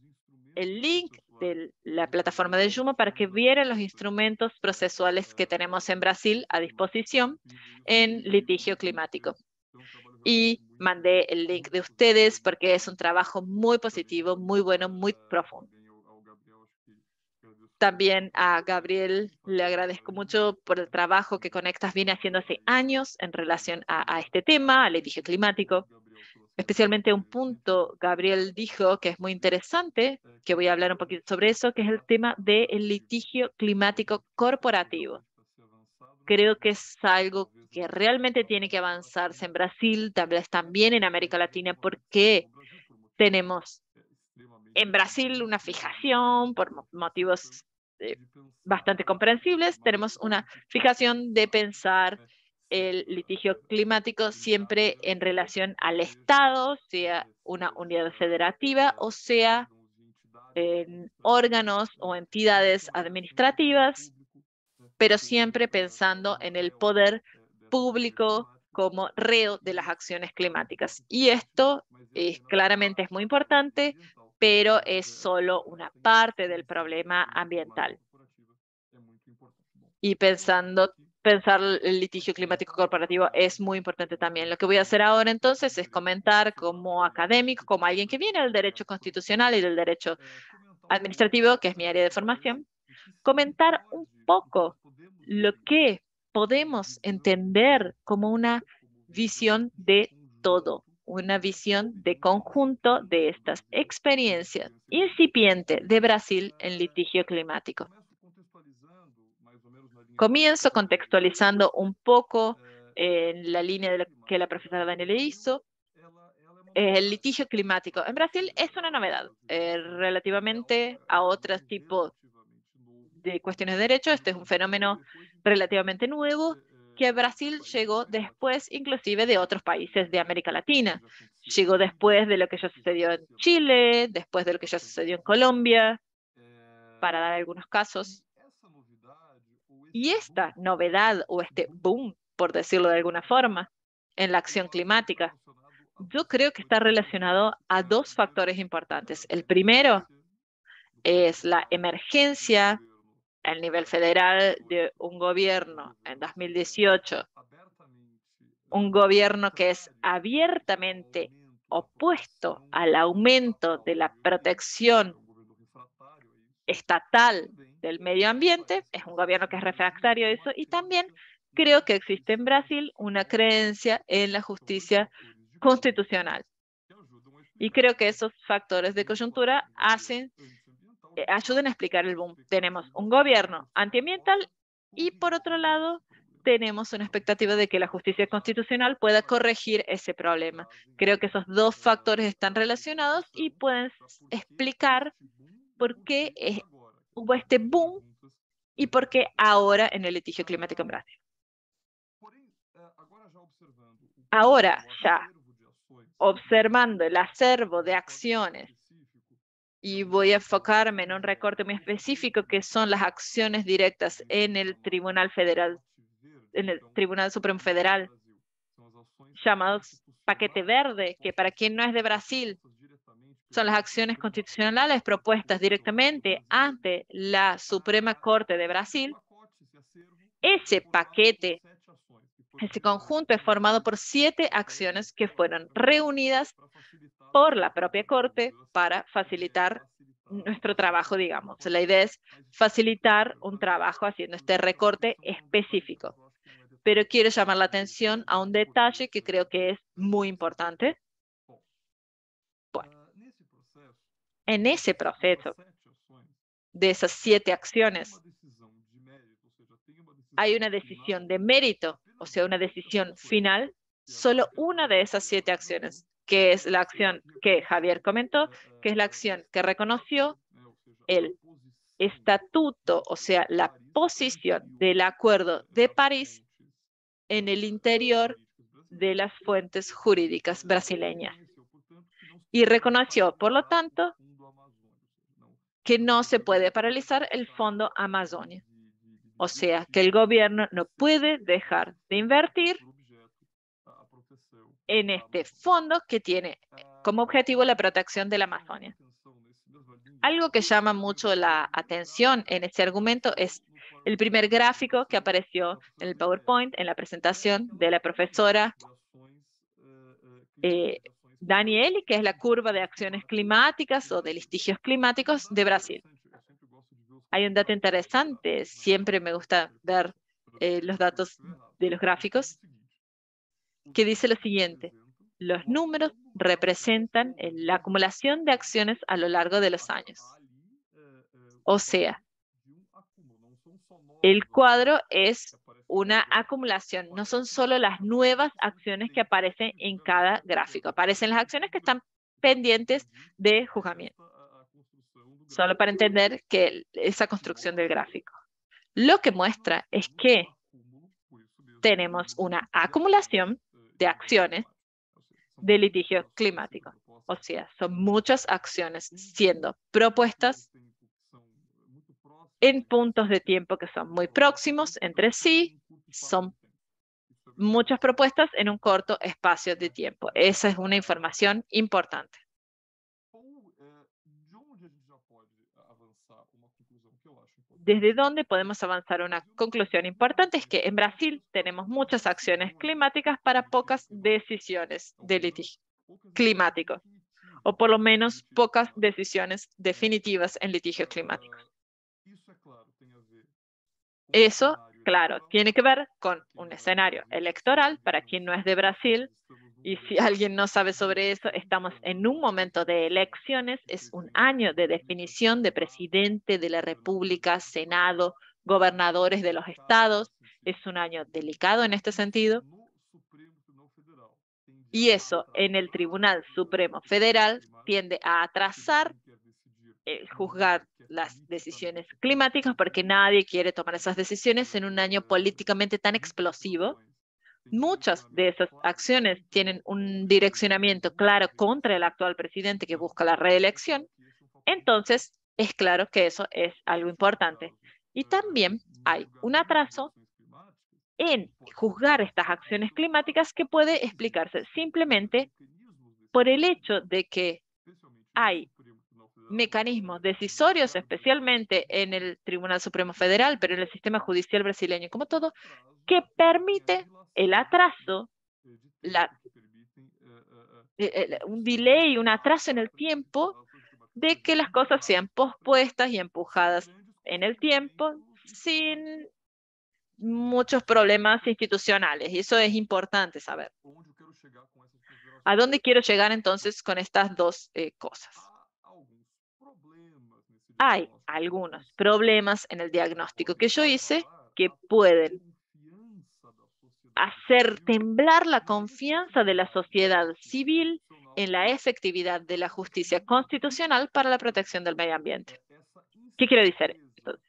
el link de la plataforma de Juma, para que vieran los instrumentos procesuales que tenemos en Brasil a disposición en litigio climático. Y mandé el link de ustedes porque es un trabajo muy positivo, muy bueno, muy profundo. También a Gabriel le agradezco mucho por el trabajo que Conectas viene haciendo hace años en relación a este tema, al litigio climático. Especialmente un punto, Gabriel dijo que es muy interesante, que voy a hablar un poquito sobre eso, que es el tema del litigio climático corporativo. Creo que es algo que realmente tiene que avanzarse en Brasil, tal vez también en América Latina, porque tenemos en Brasil una fijación por motivos bastante comprensibles. Tenemos una fijación de pensar el litigio climático siempre en relación al Estado, sea una unidad federativa o sea en órganos o entidades administrativas, pero siempre pensando en el poder público como reo de las acciones climáticas. Y esto claramente es muy importante, pero es solo una parte del problema ambiental. Y pensar el litigio climático corporativo es muy importante también. Lo que voy a hacer ahora entonces es comentar como académico, como alguien que viene del derecho constitucional y del derecho administrativo, que es mi área de formación, comentar un poco lo que podemos entender como una visión de todo, una visión de conjunto de estas experiencias incipiente de Brasil en litigio climático. Comienzo contextualizando un poco en la línea de lo que la profesora Daniela hizo. El litigio climático en Brasil es una novedad relativamente a otros tipos de cuestiones de derecho. Este es un fenómeno relativamente nuevo que a Brasil llegó después inclusive de otros países de América Latina. Llegó después de lo que ya sucedió en Chile, después de lo que ya sucedió en Colombia, para dar algunos casos. Y esta novedad o este boom, por decirlo de alguna forma, en la acción climática, yo creo que está relacionado a dos factores importantes. El primero es la emergencia al nivel federal de un gobierno en 2018, un gobierno que es abiertamente opuesto al aumento de la protección estatal del medio ambiente, es un gobierno que es refractario a eso, y también creo que existe en Brasil una creencia en la justicia constitucional. Y creo que esos factores de coyuntura ayudan a explicar el boom. Tenemos un gobierno antiambiental y por otro lado tenemos una expectativa de que la justicia constitucional pueda corregir ese problema. Creo que esos dos factores están relacionados y pueden explicar por qué hubo este boom y por qué ahora en el litigio climático en Brasil. Ahora ya observando el acervo de acciones, y voy a enfocarme en un recorte muy específico que son las acciones directas en el Tribunal Federal, en el Tribunal Supremo Federal, llamados paquete verde, que para quien no es de Brasil, son las acciones constitucionales propuestas directamente ante la Suprema Corte de Brasil. Ese paquete Ese conjunto es formado por 7 acciones que fueron reunidas por la propia Corte para facilitar nuestro trabajo, digamos. La idea es facilitar un trabajo haciendo este recorte específico. Pero quiero llamar la atención a un detalle que creo que es muy importante. Bueno, en ese proceso de esas 7 acciones, hay una decisión de mérito, o sea, una decisión final, solo una de esas 7 acciones, que es la acción que Javier comentó, que es la acción que reconoció el estatuto, o sea, la posición del Acuerdo de París en el interior de las fuentes jurídicas brasileñas. Y reconoció, por lo tanto, que no se puede paralizar el Fondo Amazonia. O sea, que el gobierno no puede dejar de invertir en este fondo que tiene como objetivo la protección de la Amazonia. Algo que llama mucho la atención en este argumento es el primer gráfico que apareció en el PowerPoint, en la presentación de la profesora Danieli, que es la curva de acciones climáticas o de litigios climáticos de Brasil. Hay un dato interesante, siempre me gusta ver los datos de los gráficos, que dice lo siguiente: los números representan la acumulación de acciones a lo largo de los años. O sea, el cuadro es una acumulación, no son solo las nuevas acciones que aparecen en cada gráfico, aparecen las acciones que están pendientes de juzgamiento. Solo para entender esa construcción del gráfico. Lo que muestra es que tenemos una acumulación de acciones de litigio climático. O sea, son muchas acciones siendo propuestas en puntos de tiempo que son muy próximos entre sí. Son muchas propuestas en un corto espacio de tiempo. Esa es una información importante. ¿Desde dónde podemos avanzar? Una conclusión importante es que en Brasil tenemos muchas acciones climáticas para pocas decisiones de litigio climático, o por lo menos pocas decisiones definitivas en litigios climáticos. Eso, claro, tiene que ver con un escenario electoral para quien no es de Brasil. Y si alguien no sabe sobre eso, estamos en un momento de elecciones, es un año de definición de presidente de la República, Senado, gobernadores de los estados. Es un año delicado en este sentido. Y eso en el Tribunal Supremo Federal tiende a atrasar juzgar las decisiones climáticas porque nadie quiere tomar esas decisiones en un año políticamente tan explosivo. Muchas de esas acciones tienen un direccionamiento claro contra el actual presidente que busca la reelección. Entonces, es claro que eso es algo importante. Y también hay un atraso en juzgar estas acciones climáticas que puede explicarse simplemente por el hecho de que hay mecanismos decisorios, especialmente en el Tribunal Supremo Federal, pero en el sistema judicial brasileño como todo, que permite el atraso, un delay, un atraso en el tiempo de que las cosas sean pospuestas y empujadas en el tiempo sin muchos problemas institucionales. Y eso es importante saber. ¿A dónde quiero llegar entonces con estas dos cosas? Hay algunos problemas en el diagnóstico que yo hice que pueden hacer temblar la confianza de la sociedad civil en la efectividad de la justicia constitucional para la protección del medio ambiente. ¿Qué quiero decir? Entonces,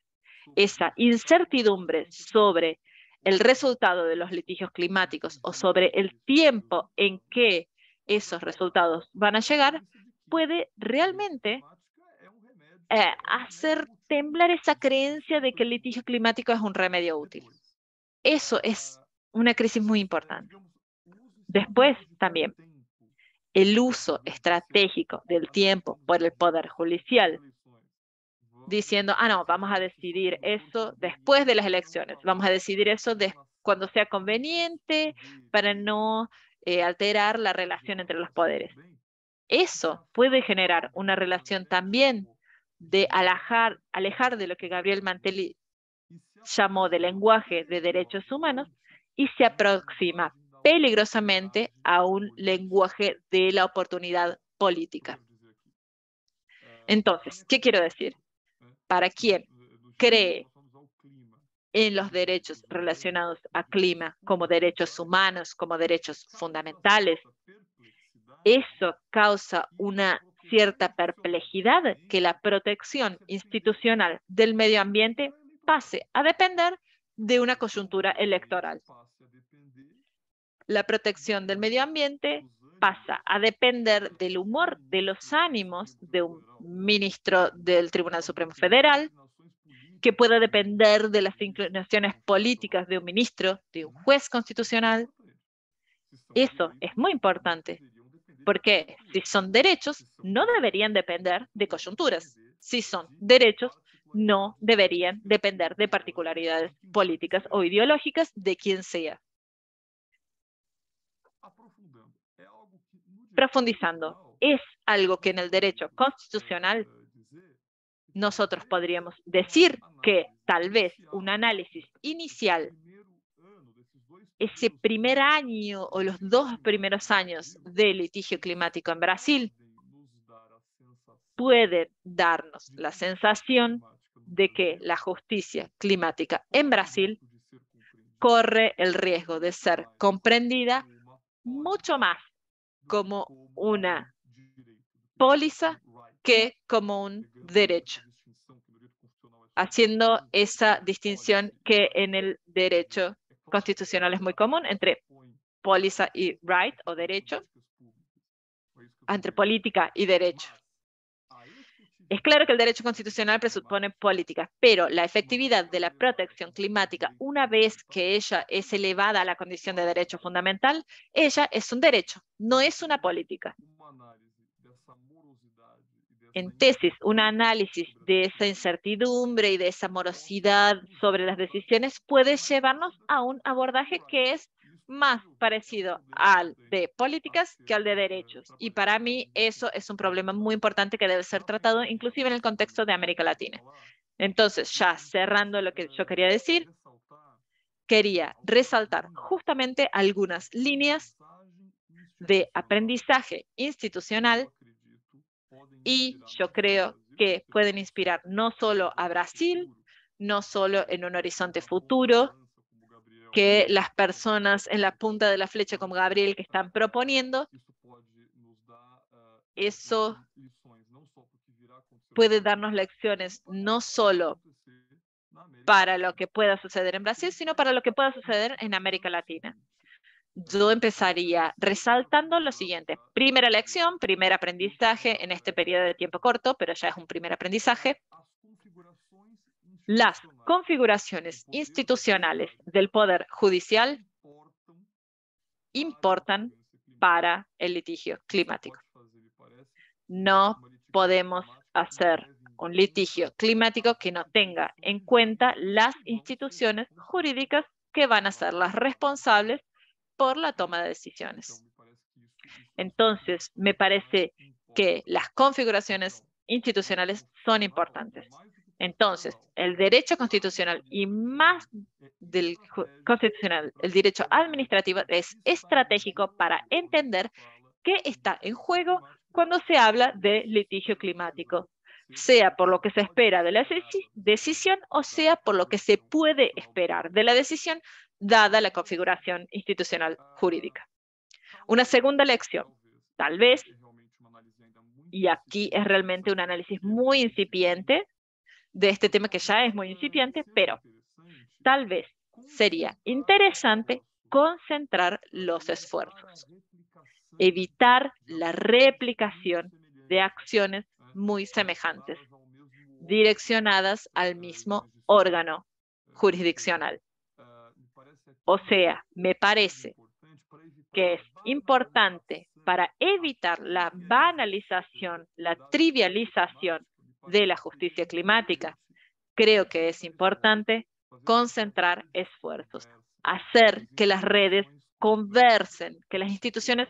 esa incertidumbre sobre el resultado de los litigios climáticos o sobre el tiempo en que esos resultados van a llegar puede realmente hacer temblar esa creencia de que el litigio climático es un remedio útil. Eso es una crisis muy importante. Después, también, el uso estratégico del tiempo por el Poder Judicial, diciendo, no, vamos a decidir eso después de las elecciones, vamos a decidir eso cuando sea conveniente, para no alterar la relación entre los poderes. Eso puede generar una relación también de alejar de lo que Gabriel Mantelli llamó de lenguaje de derechos humanos y se aproxima peligrosamente a un lenguaje de la oportunidad política. Entonces, ¿qué quiero decir? Para quien cree en los derechos relacionados a clima como derechos humanos, como derechos fundamentales, eso causa una cierta perplejidad que la protección institucional del medio ambiente pase a depender de una coyuntura electoral. La protección del medio ambiente pasa a depender del humor, de los ánimos de un ministro del Tribunal Supremo Federal, que pueda depender de las inclinaciones políticas de un ministro, de un juez constitucional. Eso es muy importante, porque si son derechos, no deberían depender de coyunturas. Si son derechos, no deberían depender de particularidades políticas o ideológicas de quien sea. Profundizando, es algo que en el derecho constitucional nosotros podríamos decir que tal vez un análisis inicial, ese primer año o los 2 primeros años de litigio climático en Brasil, puede darnos la sensación de que la justicia climática en Brasil corre el riesgo de ser comprendida mucho más como una póliza que como un derecho, haciendo esa distinción que en el derecho constitucional es muy común entre póliza y right o derecho, entre política y derecho. Es claro que el derecho constitucional presupone política, pero la efectividad de la protección climática, una vez que ella es elevada a la condición de derecho fundamental, ella es un derecho, no es una política. En tesis, un análisis de esa incertidumbre y de esa morosidad sobre las decisiones puede llevarnos a un abordaje que es más parecido al de políticas que al de derechos. Y para mí eso es un problema muy importante que debe ser tratado inclusive en el contexto de América Latina. Entonces, ya cerrando lo que yo quería decir, quería resaltar justamente algunas líneas de aprendizaje institucional y yo creo que pueden inspirar no solo a Brasil, no solo en un horizonte futuro, que las personas en la punta de la flecha como Gabriel que están proponiendo, eso puede darnos lecciones no solo para lo que pueda suceder en Brasil, sino para lo que pueda suceder en América Latina. Yo empezaría resaltando lo siguiente. Primera lección, primer aprendizaje en este periodo de tiempo corto, pero ya es un primer aprendizaje. Las configuraciones institucionales del Poder Judicial importan para el litigio climático. No podemos hacer un litigio climático que no tenga en cuenta las instituciones jurídicas que van a ser las responsables por la toma de decisiones. Entonces, me parece que las configuraciones institucionales son importantes. Entonces, el derecho constitucional y más del constitucional, el derecho administrativo es estratégico para entender qué está en juego cuando se habla de litigio climático, sea por lo que se espera de la decisión o sea por lo que se puede esperar de la decisión dada la configuración institucional jurídica. Una segunda lección, tal vez, y aquí es realmente un análisis muy incipiente de este tema que ya es muy incipiente, pero tal vez sería interesante concentrar los esfuerzos, evitar la replicación de acciones muy semejantes, direccionadas al mismo órgano jurisdiccional. O sea, me parece que es importante para evitar la banalización, la trivialización de la justicia climática. Creo que es importante concentrar esfuerzos, hacer que las redes conversen, que las instituciones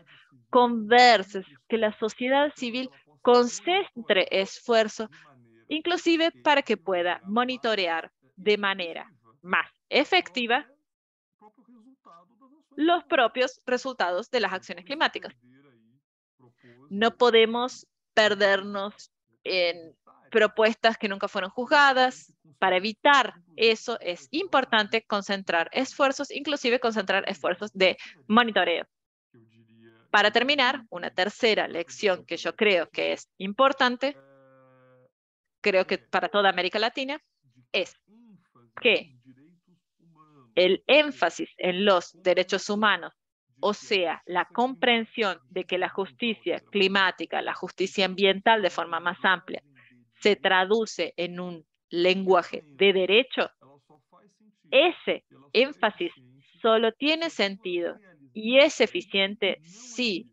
conversen, que la sociedad civil concentre esfuerzos, inclusive para que pueda monitorear de manera más efectiva los propios resultados de las acciones climáticas. No podemos perdernos en propuestas que nunca fueron juzgadas. Para evitar eso es importante concentrar esfuerzos, inclusive concentrar esfuerzos de monitoreo. Para terminar, una tercera lección que yo creo que es importante, creo que para toda América Latina, es que el énfasis en los derechos humanos, o sea, la comprensión de que la justicia climática, la justicia ambiental de forma más amplia, se traduce en un lenguaje de derecho, ese énfasis solo tiene sentido y es eficiente si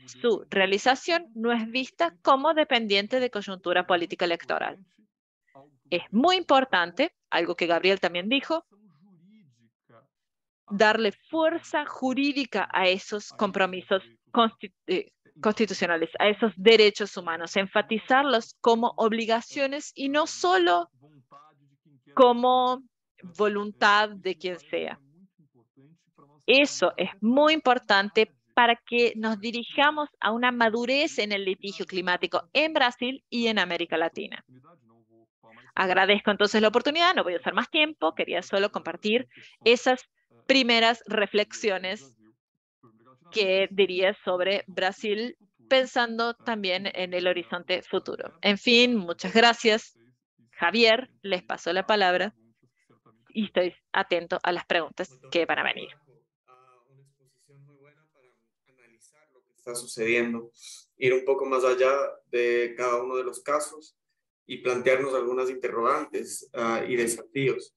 su realización no es vista como dependiente de coyuntura política electoral. Es muy importante, algo que Gabriel también dijo, darle fuerza jurídica a esos compromisos constitucionales, a esos derechos humanos, enfatizarlos como obligaciones y no solo como voluntad de quien sea. Eso es muy importante para que nos dirijamos a una madurez en el litigio climático en Brasil y en América Latina. Agradezco entonces la oportunidad, no voy a usar más tiempo, quería solo compartir esas primeras reflexiones que diría sobre Brasil, pensando también en el horizonte futuro. En fin, muchas gracias. Javier, les paso la palabra y estoy atento a las preguntas que van a venir. Una exposición muy buena para analizar lo que está sucediendo, ir un poco más allá de cada uno de los casos y plantearnos algunas interrogantes y desafíos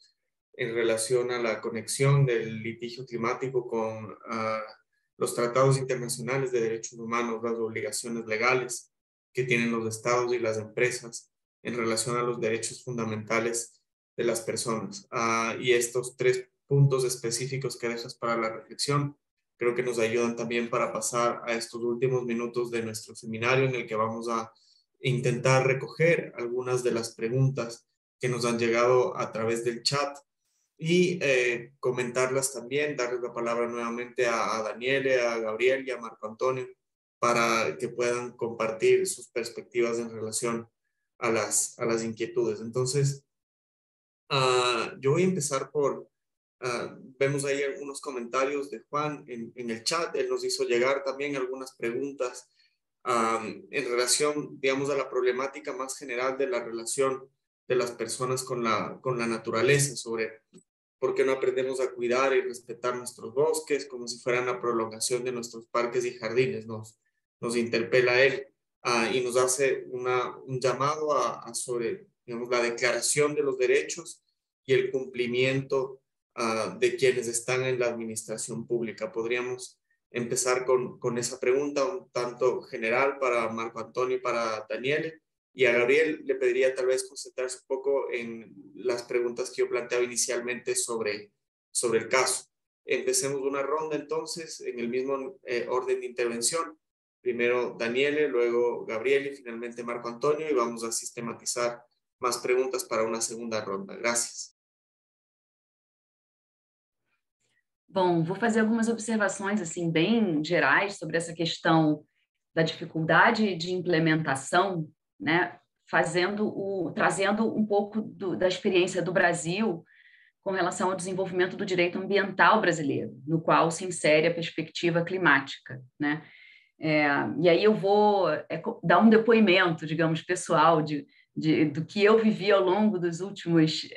en relación a la conexión del litigio climático con los tratados internacionales de derechos humanos, las obligaciones legales que tienen los estados y las empresas en relación a los derechos fundamentales de las personas. Y estos tres puntos específicos que dejas para la reflexión creo que nos ayudan también para pasar a estos últimos minutos de nuestro seminario en el que vamos a intentar recoger algunas de las preguntas que nos han llegado a través del chat y comentarlas también, darles la palabra nuevamente a Daniele, a Gabriel y a Marco Antonio para que puedan compartir sus perspectivas en relación a las inquietudes. Entonces, yo voy a empezar por, vemos ahí algunos comentarios de Juan en el chat, él nos hizo llegar también algunas preguntas en relación, digamos, a la problemática más general de la relación de las personas con la naturaleza, sobre por qué no aprendemos a cuidar y respetar nuestros bosques como si fueran la prolongación de nuestros parques y jardines. Nos interpela él y nos hace un llamado a sobre, digamos, la declaración de los derechos y el cumplimiento de quienes están en la administración pública. Podríamos empezar con esa pregunta un tanto general para Marco Antonio y para Daniele, y a Gabriel le pediría tal vez concentrarse un poco en las preguntas que yo planteaba inicialmente sobre el caso. Empecemos una ronda entonces en el mismo orden de intervención. Primero Daniele, luego Gabriel y finalmente Marco Antonio, y vamos a sistematizar más preguntas para una segunda ronda. Gracias. Bom, vou fazer algumas observações assim bem gerais sobre essa questão da dificuldade de implementação, né? Trazendo um pouco da experiência do Brasil com relação ao desenvolvimento do direito ambiental brasileiro, no qual se insere a perspectiva climática, né? E aí eu vou dar um depoimento, digamos, pessoal do que eu vivi ao longo dos últimos,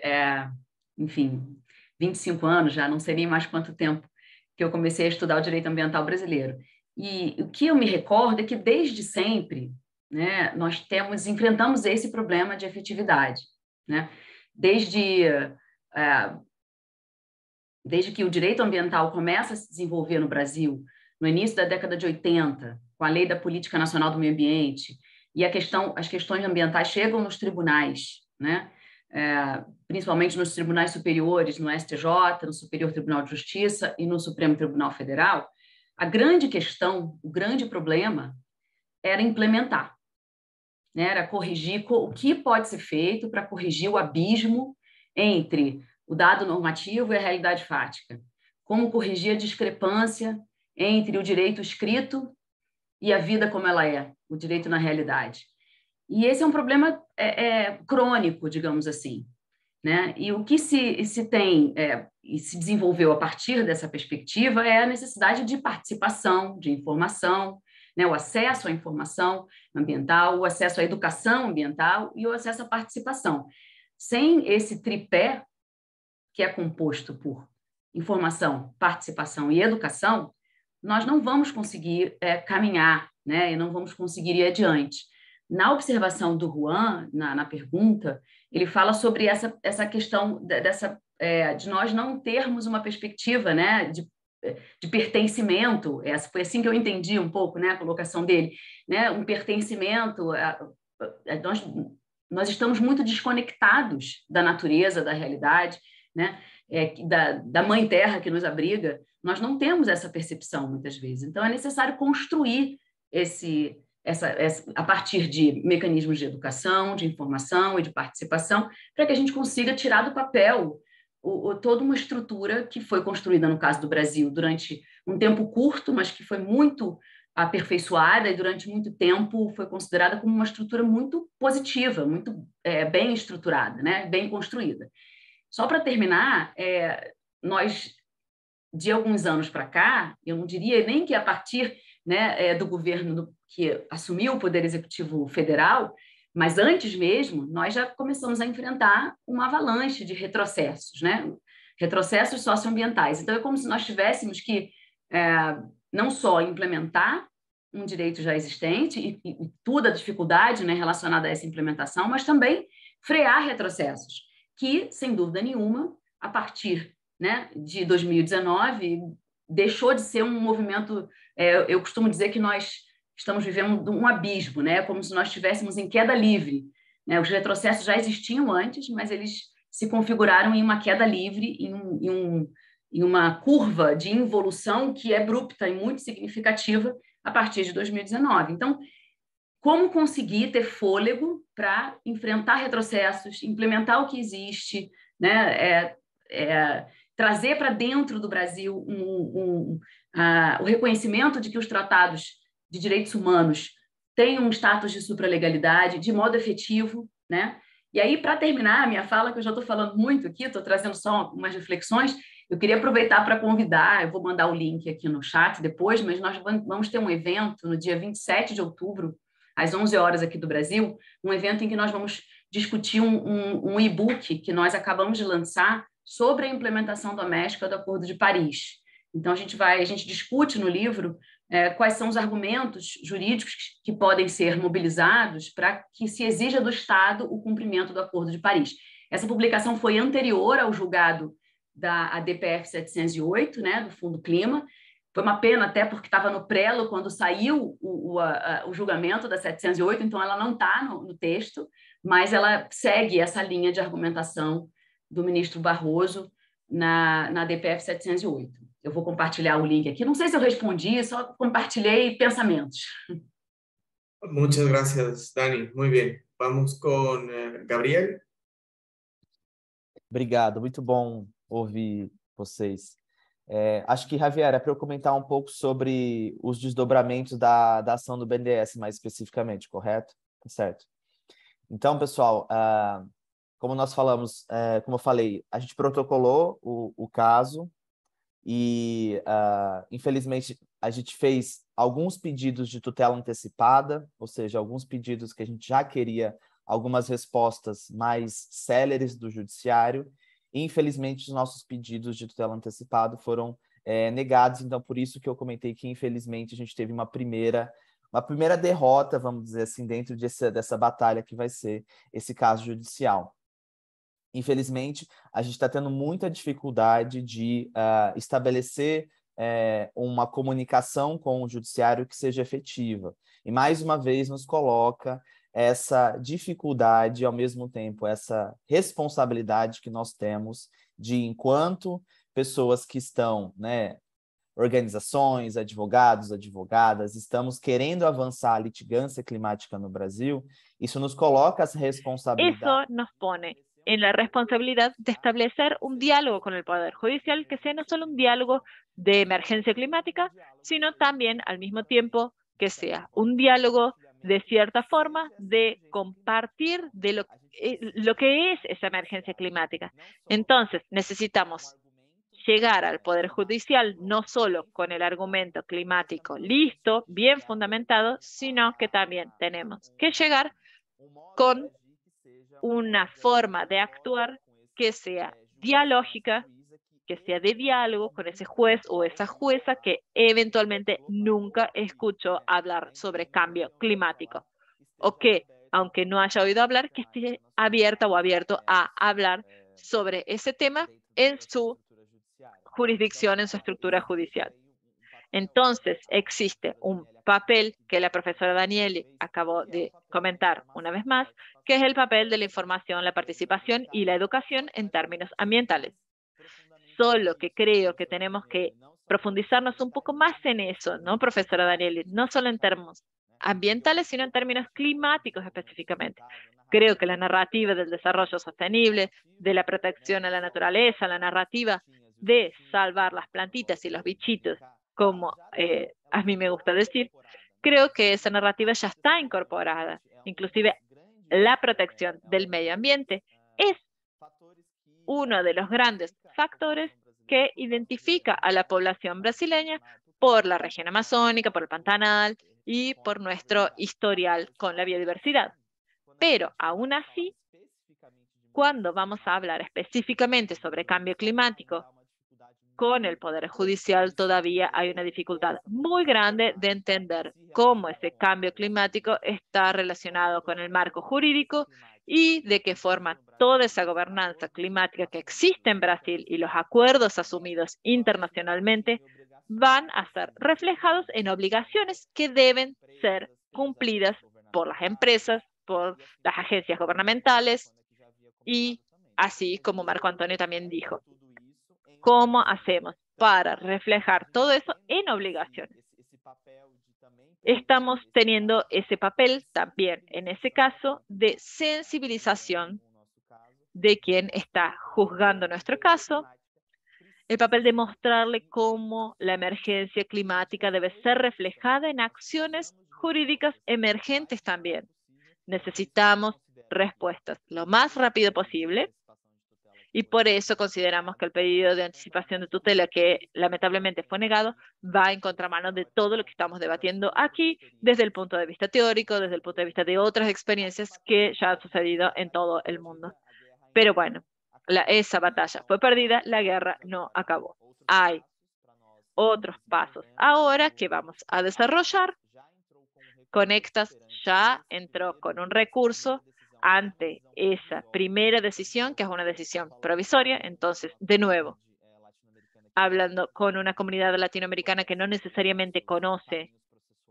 enfim, 25 anos, já não sei nem mais quanto tempo que eu comecei a estudar o direito ambiental brasileiro. E o que eu me recordo é que desde sempre, né, nós enfrentamos esse problema de efetividade, né? Desde que o direito ambiental começa a se desenvolver no Brasil, no início da década de 80, com a Lei da Política Nacional do Meio Ambiente, e as questões ambientais chegam nos tribunais, né? principalmente nos tribunais superiores, no STJ, no Superior Tribunal de Justiça e no Supremo Tribunal Federal, a grande questão, o grande problema era implementar, né? Era corrigir o que pode ser feito para corrigir o abismo entre o dado normativo e a realidade fática. Como corrigir a discrepância entre o direito escrito e a vida como ela é, o direito na realidade. E esse é um problema crônico, digamos assim, né? E o que se tem e se desenvolveu a partir dessa perspectiva é a necessidade de participação, de informação, né? O acesso à informação ambiental, o acesso à educação ambiental e o acesso à participação. Sem esse tripé, que é composto por informação, participação e educação, nós não vamos conseguir caminhar, né? E não vamos conseguir ir adiante. Na observação do Juan, na pergunta, ele fala sobre essa questão de nós não termos uma perspectiva, né, de pertencimento. Foi assim que eu entendi um pouco, né, a colocação dele, né, um pertencimento. Nós estamos muito desconectados da natureza, da realidade, né, da mãe terra que nos abriga. Nós não temos essa percepção muitas vezes. Então é necessário construir a partir de mecanismos de educação, de informação e de participação, para que a gente consiga tirar do papel toda uma estrutura que foi construída, no caso do Brasil, durante um tempo curto, mas que foi muito aperfeiçoada e durante muito tempo foi considerada como uma estrutura muito positiva, muito bem estruturada, né? Bem construída. Só para terminar, nós, de alguns anos para cá, eu não diria nem que a partir, né, do governo que assumiu o Poder Executivo Federal, mas antes mesmo, nós já começamos a enfrentar uma avalanche de retrocessos, né? Retrocessos socioambientais. Então, é como se nós tivéssemos que não só implementar um direito já existente e toda a dificuldade, né, relacionada a essa implementação, mas também frear retrocessos, que, sem dúvida nenhuma, a partir, né, de 2019, deixou de ser um movimento. Eu costumo dizer que nós estamos vivendo um abismo, né? Como se nós estivéssemos em queda livre, né? Os retrocessos já existiam antes, mas eles se configuraram em uma queda livre, em uma curva de involução que é abrupta e muito significativa a partir de 2019. Então, como conseguir ter fôlego para enfrentar retrocessos, implementar o que existe, né? Trazer para dentro do Brasil o reconhecimento de que os tratados de direitos humanos têm um status de supralegalidade de modo efetivo, né? E aí, para terminar a minha fala, que eu já estou falando muito aqui, estou trazendo só umas reflexões, eu queria aproveitar para convidar, eu vou mandar o link aqui no chat depois, mas nós vamos ter um evento no dia 27 de outubro, às 11 horas aqui do Brasil, um evento em que nós vamos discutir um e-book que nós acabamos de lançar sobre a implementação doméstica do Acordo de Paris. Então, a gente discute no livro quais são os argumentos jurídicos que podem ser mobilizados para que se exija do Estado o cumprimento do Acordo de Paris. Essa publicação foi anterior ao julgado da ADPF 708, né, do Fundo Clima. Foi uma pena até porque estava no prelo quando saiu o julgamento da 708, então ela não está no texto, mas ela segue essa linha de argumentação do ministro Barroso na ADPF 708. Eu vou compartilhar o link aqui. Não sei se eu respondi, só compartilhei pensamentos. Muchas gracias, Dani. Muy bien. Vamos con Gabriel. Obrigado, muito bom ouvir vocês. Acho que, Javier, é para eu comentar um pouco sobre os desdobramentos da ação do BNDES, mais especificamente, correto? Tá certo. Então, pessoal, como nós falamos, como eu falei, a gente protocolou o caso e, infelizmente, a gente fez alguns pedidos de tutela antecipada, ou seja, alguns pedidos que a gente já queria algumas respostas mais céleres do judiciário, e, infelizmente, os nossos pedidos de tutela antecipada foram negados, então, por isso que eu comentei que, infelizmente, a gente teve uma primeira derrota, vamos dizer assim, dentro dessa batalha que vai ser esse caso judicial. Infelizmente, a gente está tendo muita dificuldade de estabelecer uma comunicação com o judiciário que seja efetiva. E, mais uma vez, nos coloca essa dificuldade e, ao mesmo tempo, essa responsabilidade que nós temos de, enquanto pessoas que estão, né, organizações, advogados, advogadas, estamos querendo avançar a litigância climática no Brasil, isso nos coloca essa responsabilidade. Eso nos pone en la responsabilidad de establecer un diálogo con el Poder Judicial que sea no solo un diálogo de emergencia climática, sino también al mismo tiempo que sea un diálogo de cierta forma de compartir de lo que es esa emergencia climática. Entonces, necesitamos llegar al Poder Judicial no solo con el argumento climático listo, bien fundamentado, sino que también tenemos que llegar con una forma de actuar que sea dialógica, que sea de diálogo con ese juez o esa jueza que eventualmente nunca escuchó hablar sobre cambio climático, o que, aunque no haya oído hablar, que esté abierta o abierto a hablar sobre ese tema en su jurisdicción, en su estructura judicial. Entonces, existe un papel que la profesora Danieli acabó de comentar una vez más, que es el papel de la información, la participación y la educación en términos ambientales. Solo que creo que tenemos que profundizarnos un poco más en eso, ¿no, profesora Danieli? No solo en términos ambientales, sino en términos climáticos específicamente. Creo que la narrativa del desarrollo sostenible, de la protección a la naturaleza, la narrativa de salvar las plantitas y los bichitos, como a mí me gusta decir, creo que esa narrativa ya está incorporada. Inclusive la protección del medio ambiente es uno de los grandes factores que identifica a la población brasileña por la región amazónica, por el Pantanal y por nuestro historial con la biodiversidad. Pero aún así, cuando vamos a hablar específicamente sobre cambio climático, con el Poder Judicial todavía hay una dificultad muy grande de entender cómo ese cambio climático está relacionado con el marco jurídico y de qué forma toda esa gobernanza climática que existe en Brasil y los acuerdos asumidos internacionalmente van a ser reflejados en obligaciones que deben ser cumplidas por las empresas, por las agencias gubernamentales y así como Marco Antonio también dijo. ¿Cómo hacemos para reflejar todo eso en obligaciones? Estamos teniendo ese papel también, en ese caso, de sensibilización de quien está juzgando nuestro caso, el papel de mostrarle cómo la emergencia climática debe ser reflejada en acciones jurídicas emergentes también. Necesitamos respuestas lo más rápido posible. Y por eso consideramos que el pedido de anticipación de tutela, que lamentablemente fue negado, va en contramano de todo lo que estamos debatiendo aquí, desde el punto de vista teórico, desde el punto de vista de otras experiencias que ya han sucedido en todo el mundo. Pero bueno, esa batalla fue perdida, la guerra no acabó. Hay otros pasos ahora que vamos a desarrollar. Conectas ya entró con un recurso ante esa primera decisión, que es una decisión provisoria. Entonces, de nuevo, hablando con una comunidad latinoamericana que no necesariamente conoce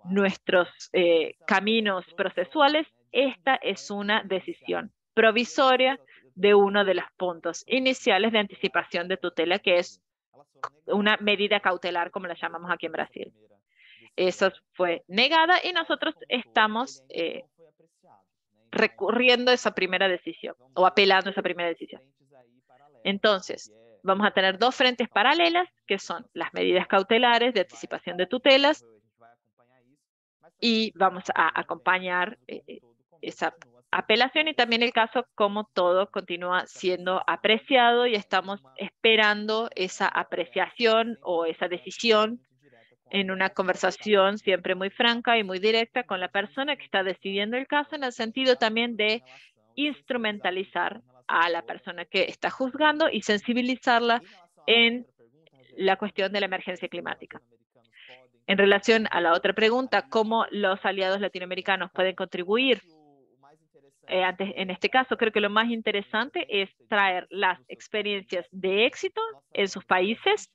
nuestros caminos procesuales, esta es una decisión provisoria de uno de los puntos iniciales de anticipación de tutela, que es una medida cautelar, como la llamamos aquí en Brasil. Eso fue negada y nosotros estamos recurriendo a esa primera decisión o apelando a esa primera decisión. Entonces, vamos a tener dos frentes paralelas, que son las medidas cautelares de anticipación de tutelas, y vamos a acompañar esa apelación y también el caso como todo continúa siendo apreciado y estamos esperando esa apreciación o esa decisión en una conversación siempre muy franca y muy directa con la persona que está decidiendo el caso, en el sentido también de instrumentalizar a la persona que está juzgando y sensibilizarla en la cuestión de la emergencia climática. En relación a la otra pregunta, ¿cómo los aliados latinoamericanos pueden contribuir? En este caso, creo que lo más interesante es traer las experiencias de éxito en sus países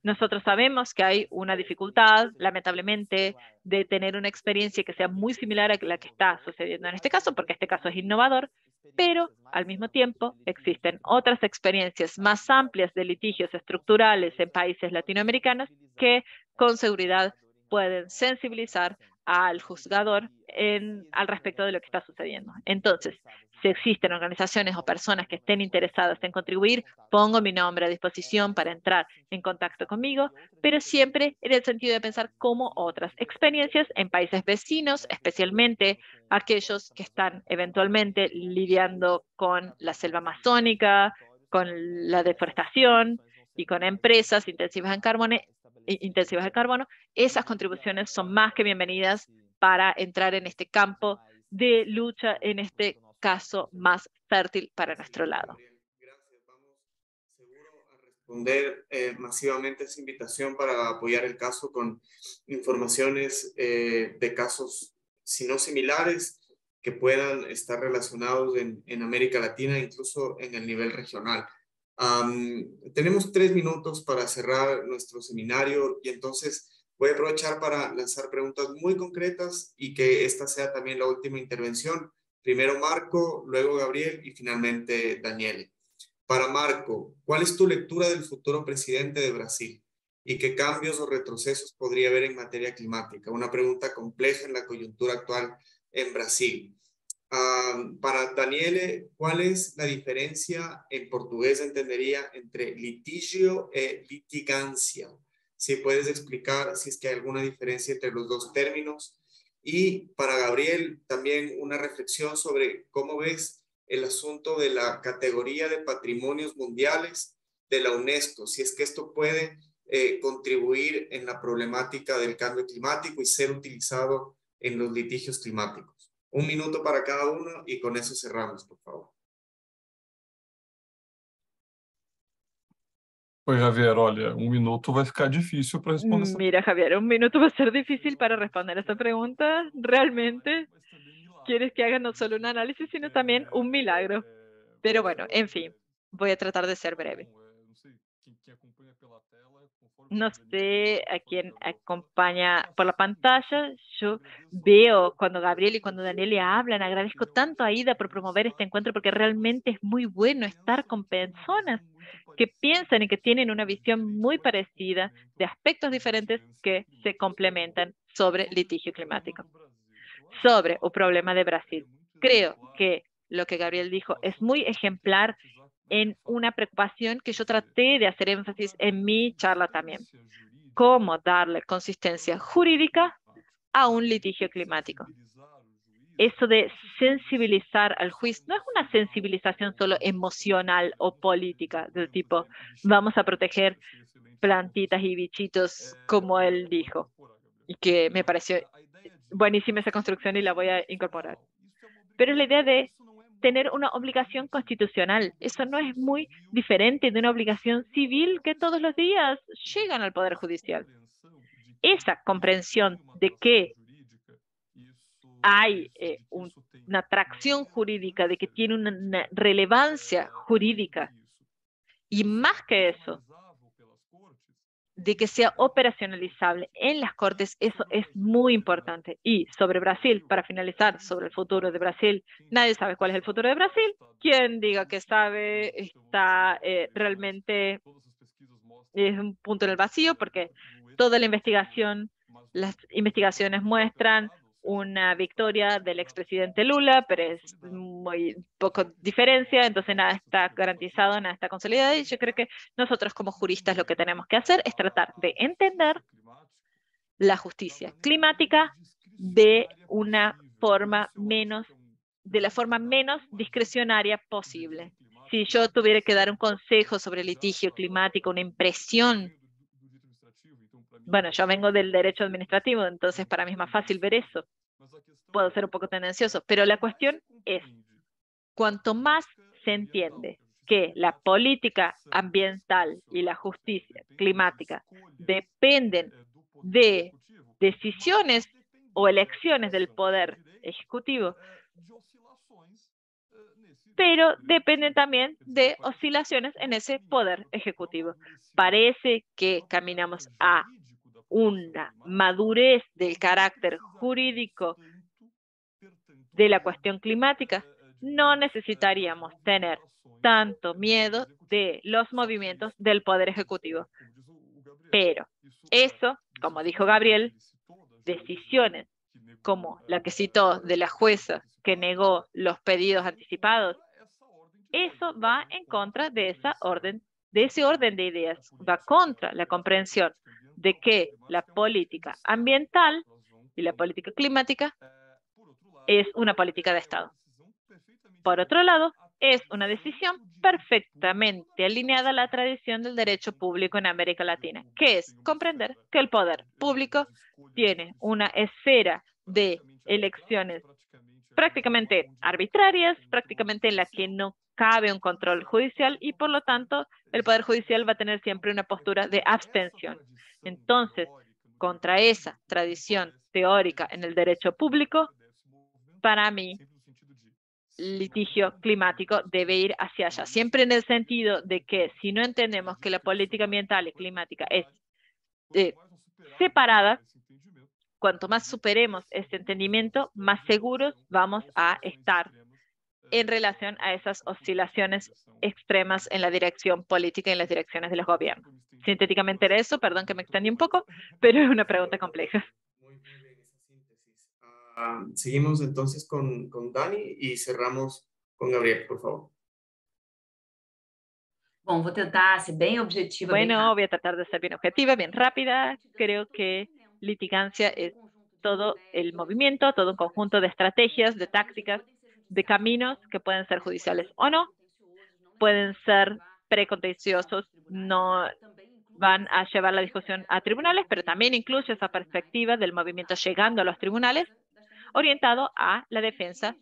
Nosotros sabemos que hay una dificultad, lamentablemente, de tener una experiencia que sea muy similar a la que está sucediendo en este caso, porque este caso es innovador, pero al mismo tiempo existen otras experiencias más amplias de litigios estructurales en países latinoamericanos que con seguridad pueden sensibilizar al juzgador al respecto de lo que está sucediendo. Entonces, si existen organizaciones o personas que estén interesadas en contribuir, pongo mi nombre a disposición para entrar en contacto conmigo, pero siempre en el sentido de pensar cómo otras experiencias en países vecinos, especialmente aquellos que están eventualmente lidiando con la selva amazónica, con la deforestación y con empresas intensivas de carbono, esas contribuciones son más que bienvenidas para entrar en este campo de lucha, en este caso más fértil para nuestro lado. Gracias. Vamos seguro a responder masivamente esa invitación para apoyar el caso con informaciones de casos, si no similares, que puedan estar relacionados en América Latina, incluso en el nivel regional. Tenemos 3 minutos para cerrar nuestro seminario y entonces voy a aprovechar para lanzar preguntas muy concretas y que esta sea también la última intervención. Primero Marco, luego Gabriel y finalmente Daniele. Para Marco, ¿cuál es tu lectura del futuro presidente de Brasil? ¿Y qué cambios o retrocesos podría haber en materia climática? Una pregunta compleja en la coyuntura actual en Brasil. Para Daniele, ¿cuál es la diferencia, en portugués entendería, entre litigio e litigancia? Si puedes explicar si es que hay alguna diferencia entre los dos términos. Y para Gabriel, también una reflexión sobre cómo ves el asunto de la categoría de patrimonios mundiales de la UNESCO, si es que esto puede contribuir en la problemática del cambio climático y ser utilizado en los litigios climáticos. 1 minuto para cada uno y con eso cerramos, por favor. Oi, Javier, olha, 1 minuto vai ficar difícil para responder essa Mira, Javier, 1 minuto va a ser difícil para responder esta pregunta. ¿Realmente quieres que haga no solo un análisis, sino también un milagro? Pero bueno, en fin, voy a tratar de ser breve. No sé a quién acompaña por la pantalla. Yo veo cuando Gabriel y cuando Daniele hablan, agradezco tanto a Ida por promover este encuentro porque realmente es muy bueno estar con personas que piensan y que tienen una visión muy parecida de aspectos diferentes que se complementan sobre litigio climático, sobre el problema de Brasil. Creo que lo que Gabriel dijo es muy ejemplar en una preocupación que yo traté de hacer énfasis en mi charla también. ¿Cómo darle consistencia jurídica a un litigio climático? Eso de sensibilizar al juicio no es una sensibilización solo emocional o política, del tipo, vamos a proteger plantitas y bichitos, como él dijo, y que me pareció buenísima esa construcción y la voy a incorporar. Pero es la idea de tener una obligación constitucional. Eso no es muy diferente de una obligación civil que todos los días llegan al Poder Judicial. Esa comprensión de que hay una atracción jurídica, de que tiene una relevancia jurídica, y más que eso, de que sea operacionalizable en las Cortes, eso es muy importante. Y sobre Brasil, para finalizar, sobre el futuro de Brasil, nadie sabe cuál es el futuro de Brasil. Quien diga que sabe está realmente es un punto en el vacío, porque toda la investigación, las investigaciones muestran una victoria del expresidente Lula, pero es muy poco diferencia, entonces nada está garantizado, nada está consolidado, y yo creo que nosotros como juristas lo que tenemos que hacer es tratar de entender la justicia climática de la forma menos discrecionaria posible. Si yo tuviera que dar un consejo sobre el litigio climático, una impresión, bueno, yo vengo del derecho administrativo, entonces para mí es más fácil ver eso. Puedo ser un poco tendencioso, pero la cuestión es, cuanto más se entiende que la política ambiental y la justicia climática dependen de decisiones o elecciones del poder ejecutivo, pero dependen también de oscilaciones en ese poder ejecutivo. Parece que caminamos a una madurez del carácter jurídico de la cuestión climática. No necesitaríamos tener tanto miedo de los movimientos del poder ejecutivo. Pero eso, como dijo Gabriel, decisiones como la que citó de la jueza que negó los pedidos anticipados, eso va en contra de ese orden de ideas, va contra la comprensión de que la política ambiental y la política climática es una política de Estado. Por otro lado, es una decisión perfectamente alineada a la tradición del derecho público en América Latina, que es comprender que el poder público tiene una esfera de elecciones prácticamente arbitrarias, prácticamente en la que no cabe un control judicial y por lo tanto el Poder Judicial va a tener siempre una postura de abstención. Entonces, contra esa tradición teórica en el derecho público, para mí, litigio climático debe ir hacia allá, siempre en el sentido de que si no entendemos que la política ambiental y climática es separada, cuanto más superemos este entendimiento, más seguros vamos a estar en relación a esas oscilaciones extremas en la dirección política y en las direcciones de los gobiernos. Sintéticamente era eso, perdón que me extendí un poco, pero es una pregunta compleja. Muy bien esa síntesis. Seguimos entonces con Dani y cerramos con Gabriel, por favor. Bom, vou tentar ser bem objetiva. Bueno, voy a tratar de ser bien objetiva, bien rápida. Creo que litigancia es todo el movimiento, todo un conjunto de estrategias, de tácticas, de caminos que pueden ser judiciales o no, pueden ser precontenciosos, no van a llevar la discusión a tribunales, pero también incluye esa perspectiva del movimiento llegando a los tribunales, orientado a la defensa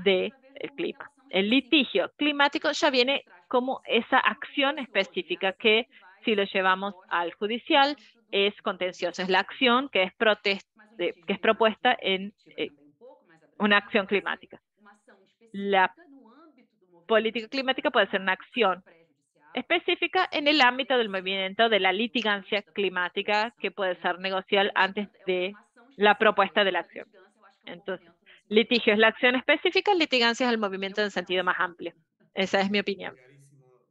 del clima. El litigio climático ya viene como esa acción específica que, si lo llevamos al judicial, es contencioso. Es la acción que es propuesta en una acción climática. La política climática puede ser una acción específica en el ámbito del movimiento de la litigancia climática que puede ser negocial antes de la propuesta de la acción. Entonces, litigio es la acción específica, litigancia es el movimiento en sentido más amplio. Esa es mi opinión.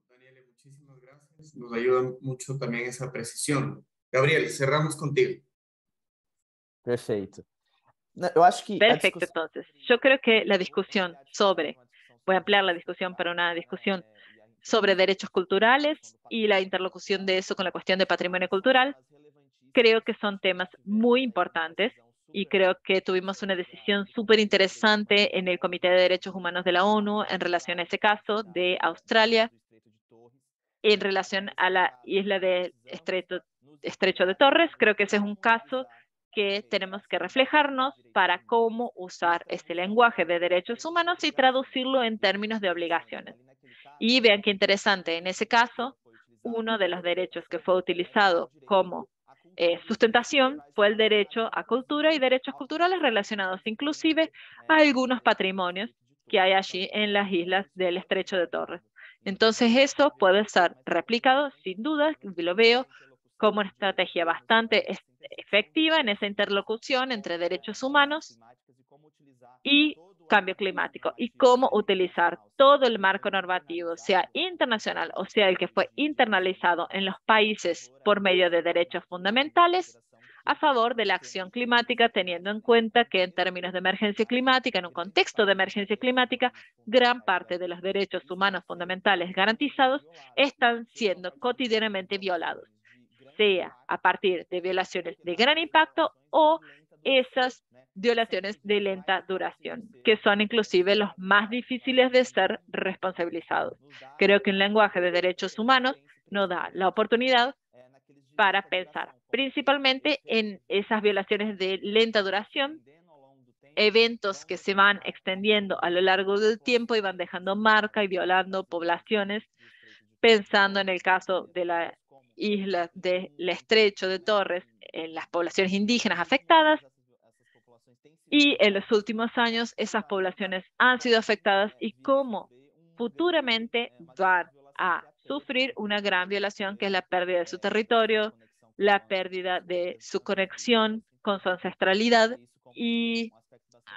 Daniele, muchísimas gracias. Nos ayuda mucho también esa precisión. Gabriel, cerramos contigo. Perfeito. Eu acho que Perfecto, entonces. Yo creo que la discusión voy a ampliar la discusión para una discusión sobre derechos culturales y la interlocución de eso con la cuestión de patrimonio cultural. Creo que son temas muy importantes y creo que tuvimos una decisión súper interesante en el Comité de Derechos Humanos de la ONU en relación a ese caso de Australia, en relación a la isla del Estrecho de Torres. Creo que ese es un caso que tenemos que reflejarnos para cómo usar ese lenguaje de derechos humanos y traducirlo en términos de obligaciones. Y vean qué interesante, en ese caso, uno de los derechos que fue utilizado como sustentación fue el derecho a cultura y derechos culturales relacionados inclusive a algunos patrimonios que hay allí en las islas del Estrecho de Torres. Entonces eso puede ser replicado sin duda, lo veo como una estrategia bastante efectiva en esa interlocución entre derechos humanos y cambio climático y cómo utilizar todo el marco normativo, sea internacional o sea el que fue internalizado en los países por medio de derechos fundamentales, a favor de la acción climática, teniendo en cuenta que en términos de emergencia climática, en un contexto de emergencia climática, gran parte de los derechos humanos fundamentales garantizados están siendo cotidianamente violados, sea a partir de violaciones de gran impacto o esas violaciones de lenta duración, que son inclusive los más difíciles de ser responsabilizados. Creo que un lenguaje de derechos humanos nos da la oportunidad para pensar principalmente en esas violaciones de lenta duración, eventos que se van extendiendo a lo largo del tiempo y van dejando marca y violando poblaciones, pensando en el caso de la isla del Estrecho de Torres, en las poblaciones indígenas afectadas, y en los últimos años esas poblaciones han sido afectadas y cómo futuramente van a sufrir una gran violación, que es la pérdida de su territorio, la pérdida de su conexión con su ancestralidad y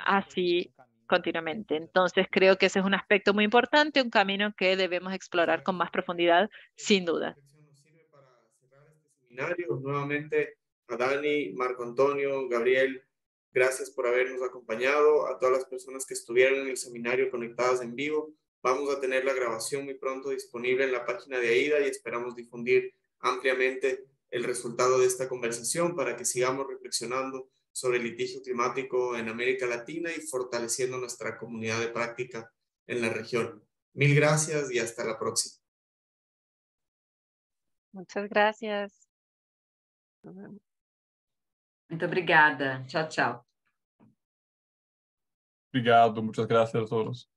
así continuamente. Entonces, creo que ese es un aspecto muy importante, un camino que debemos explorar con más profundidad, sin duda. Nos sirve para cerrar este seminario. Nuevamente, a Dani, Marco Antonio, Gabriel, gracias por habernos acompañado. A todas las personas que estuvieron en el seminario conectadas en vivo, vamos a tener la grabación muy pronto disponible en la página de AIDA y esperamos difundir ampliamente el resultado de esta conversación para que sigamos reflexionando sobre el litigio climático en América Latina y fortaleciendo nuestra comunidad de práctica en la región. Mil gracias y hasta la próxima. Muchas gracias. Muito obrigada. Tchau, tchau. Obrigado, muchas gracias a todos.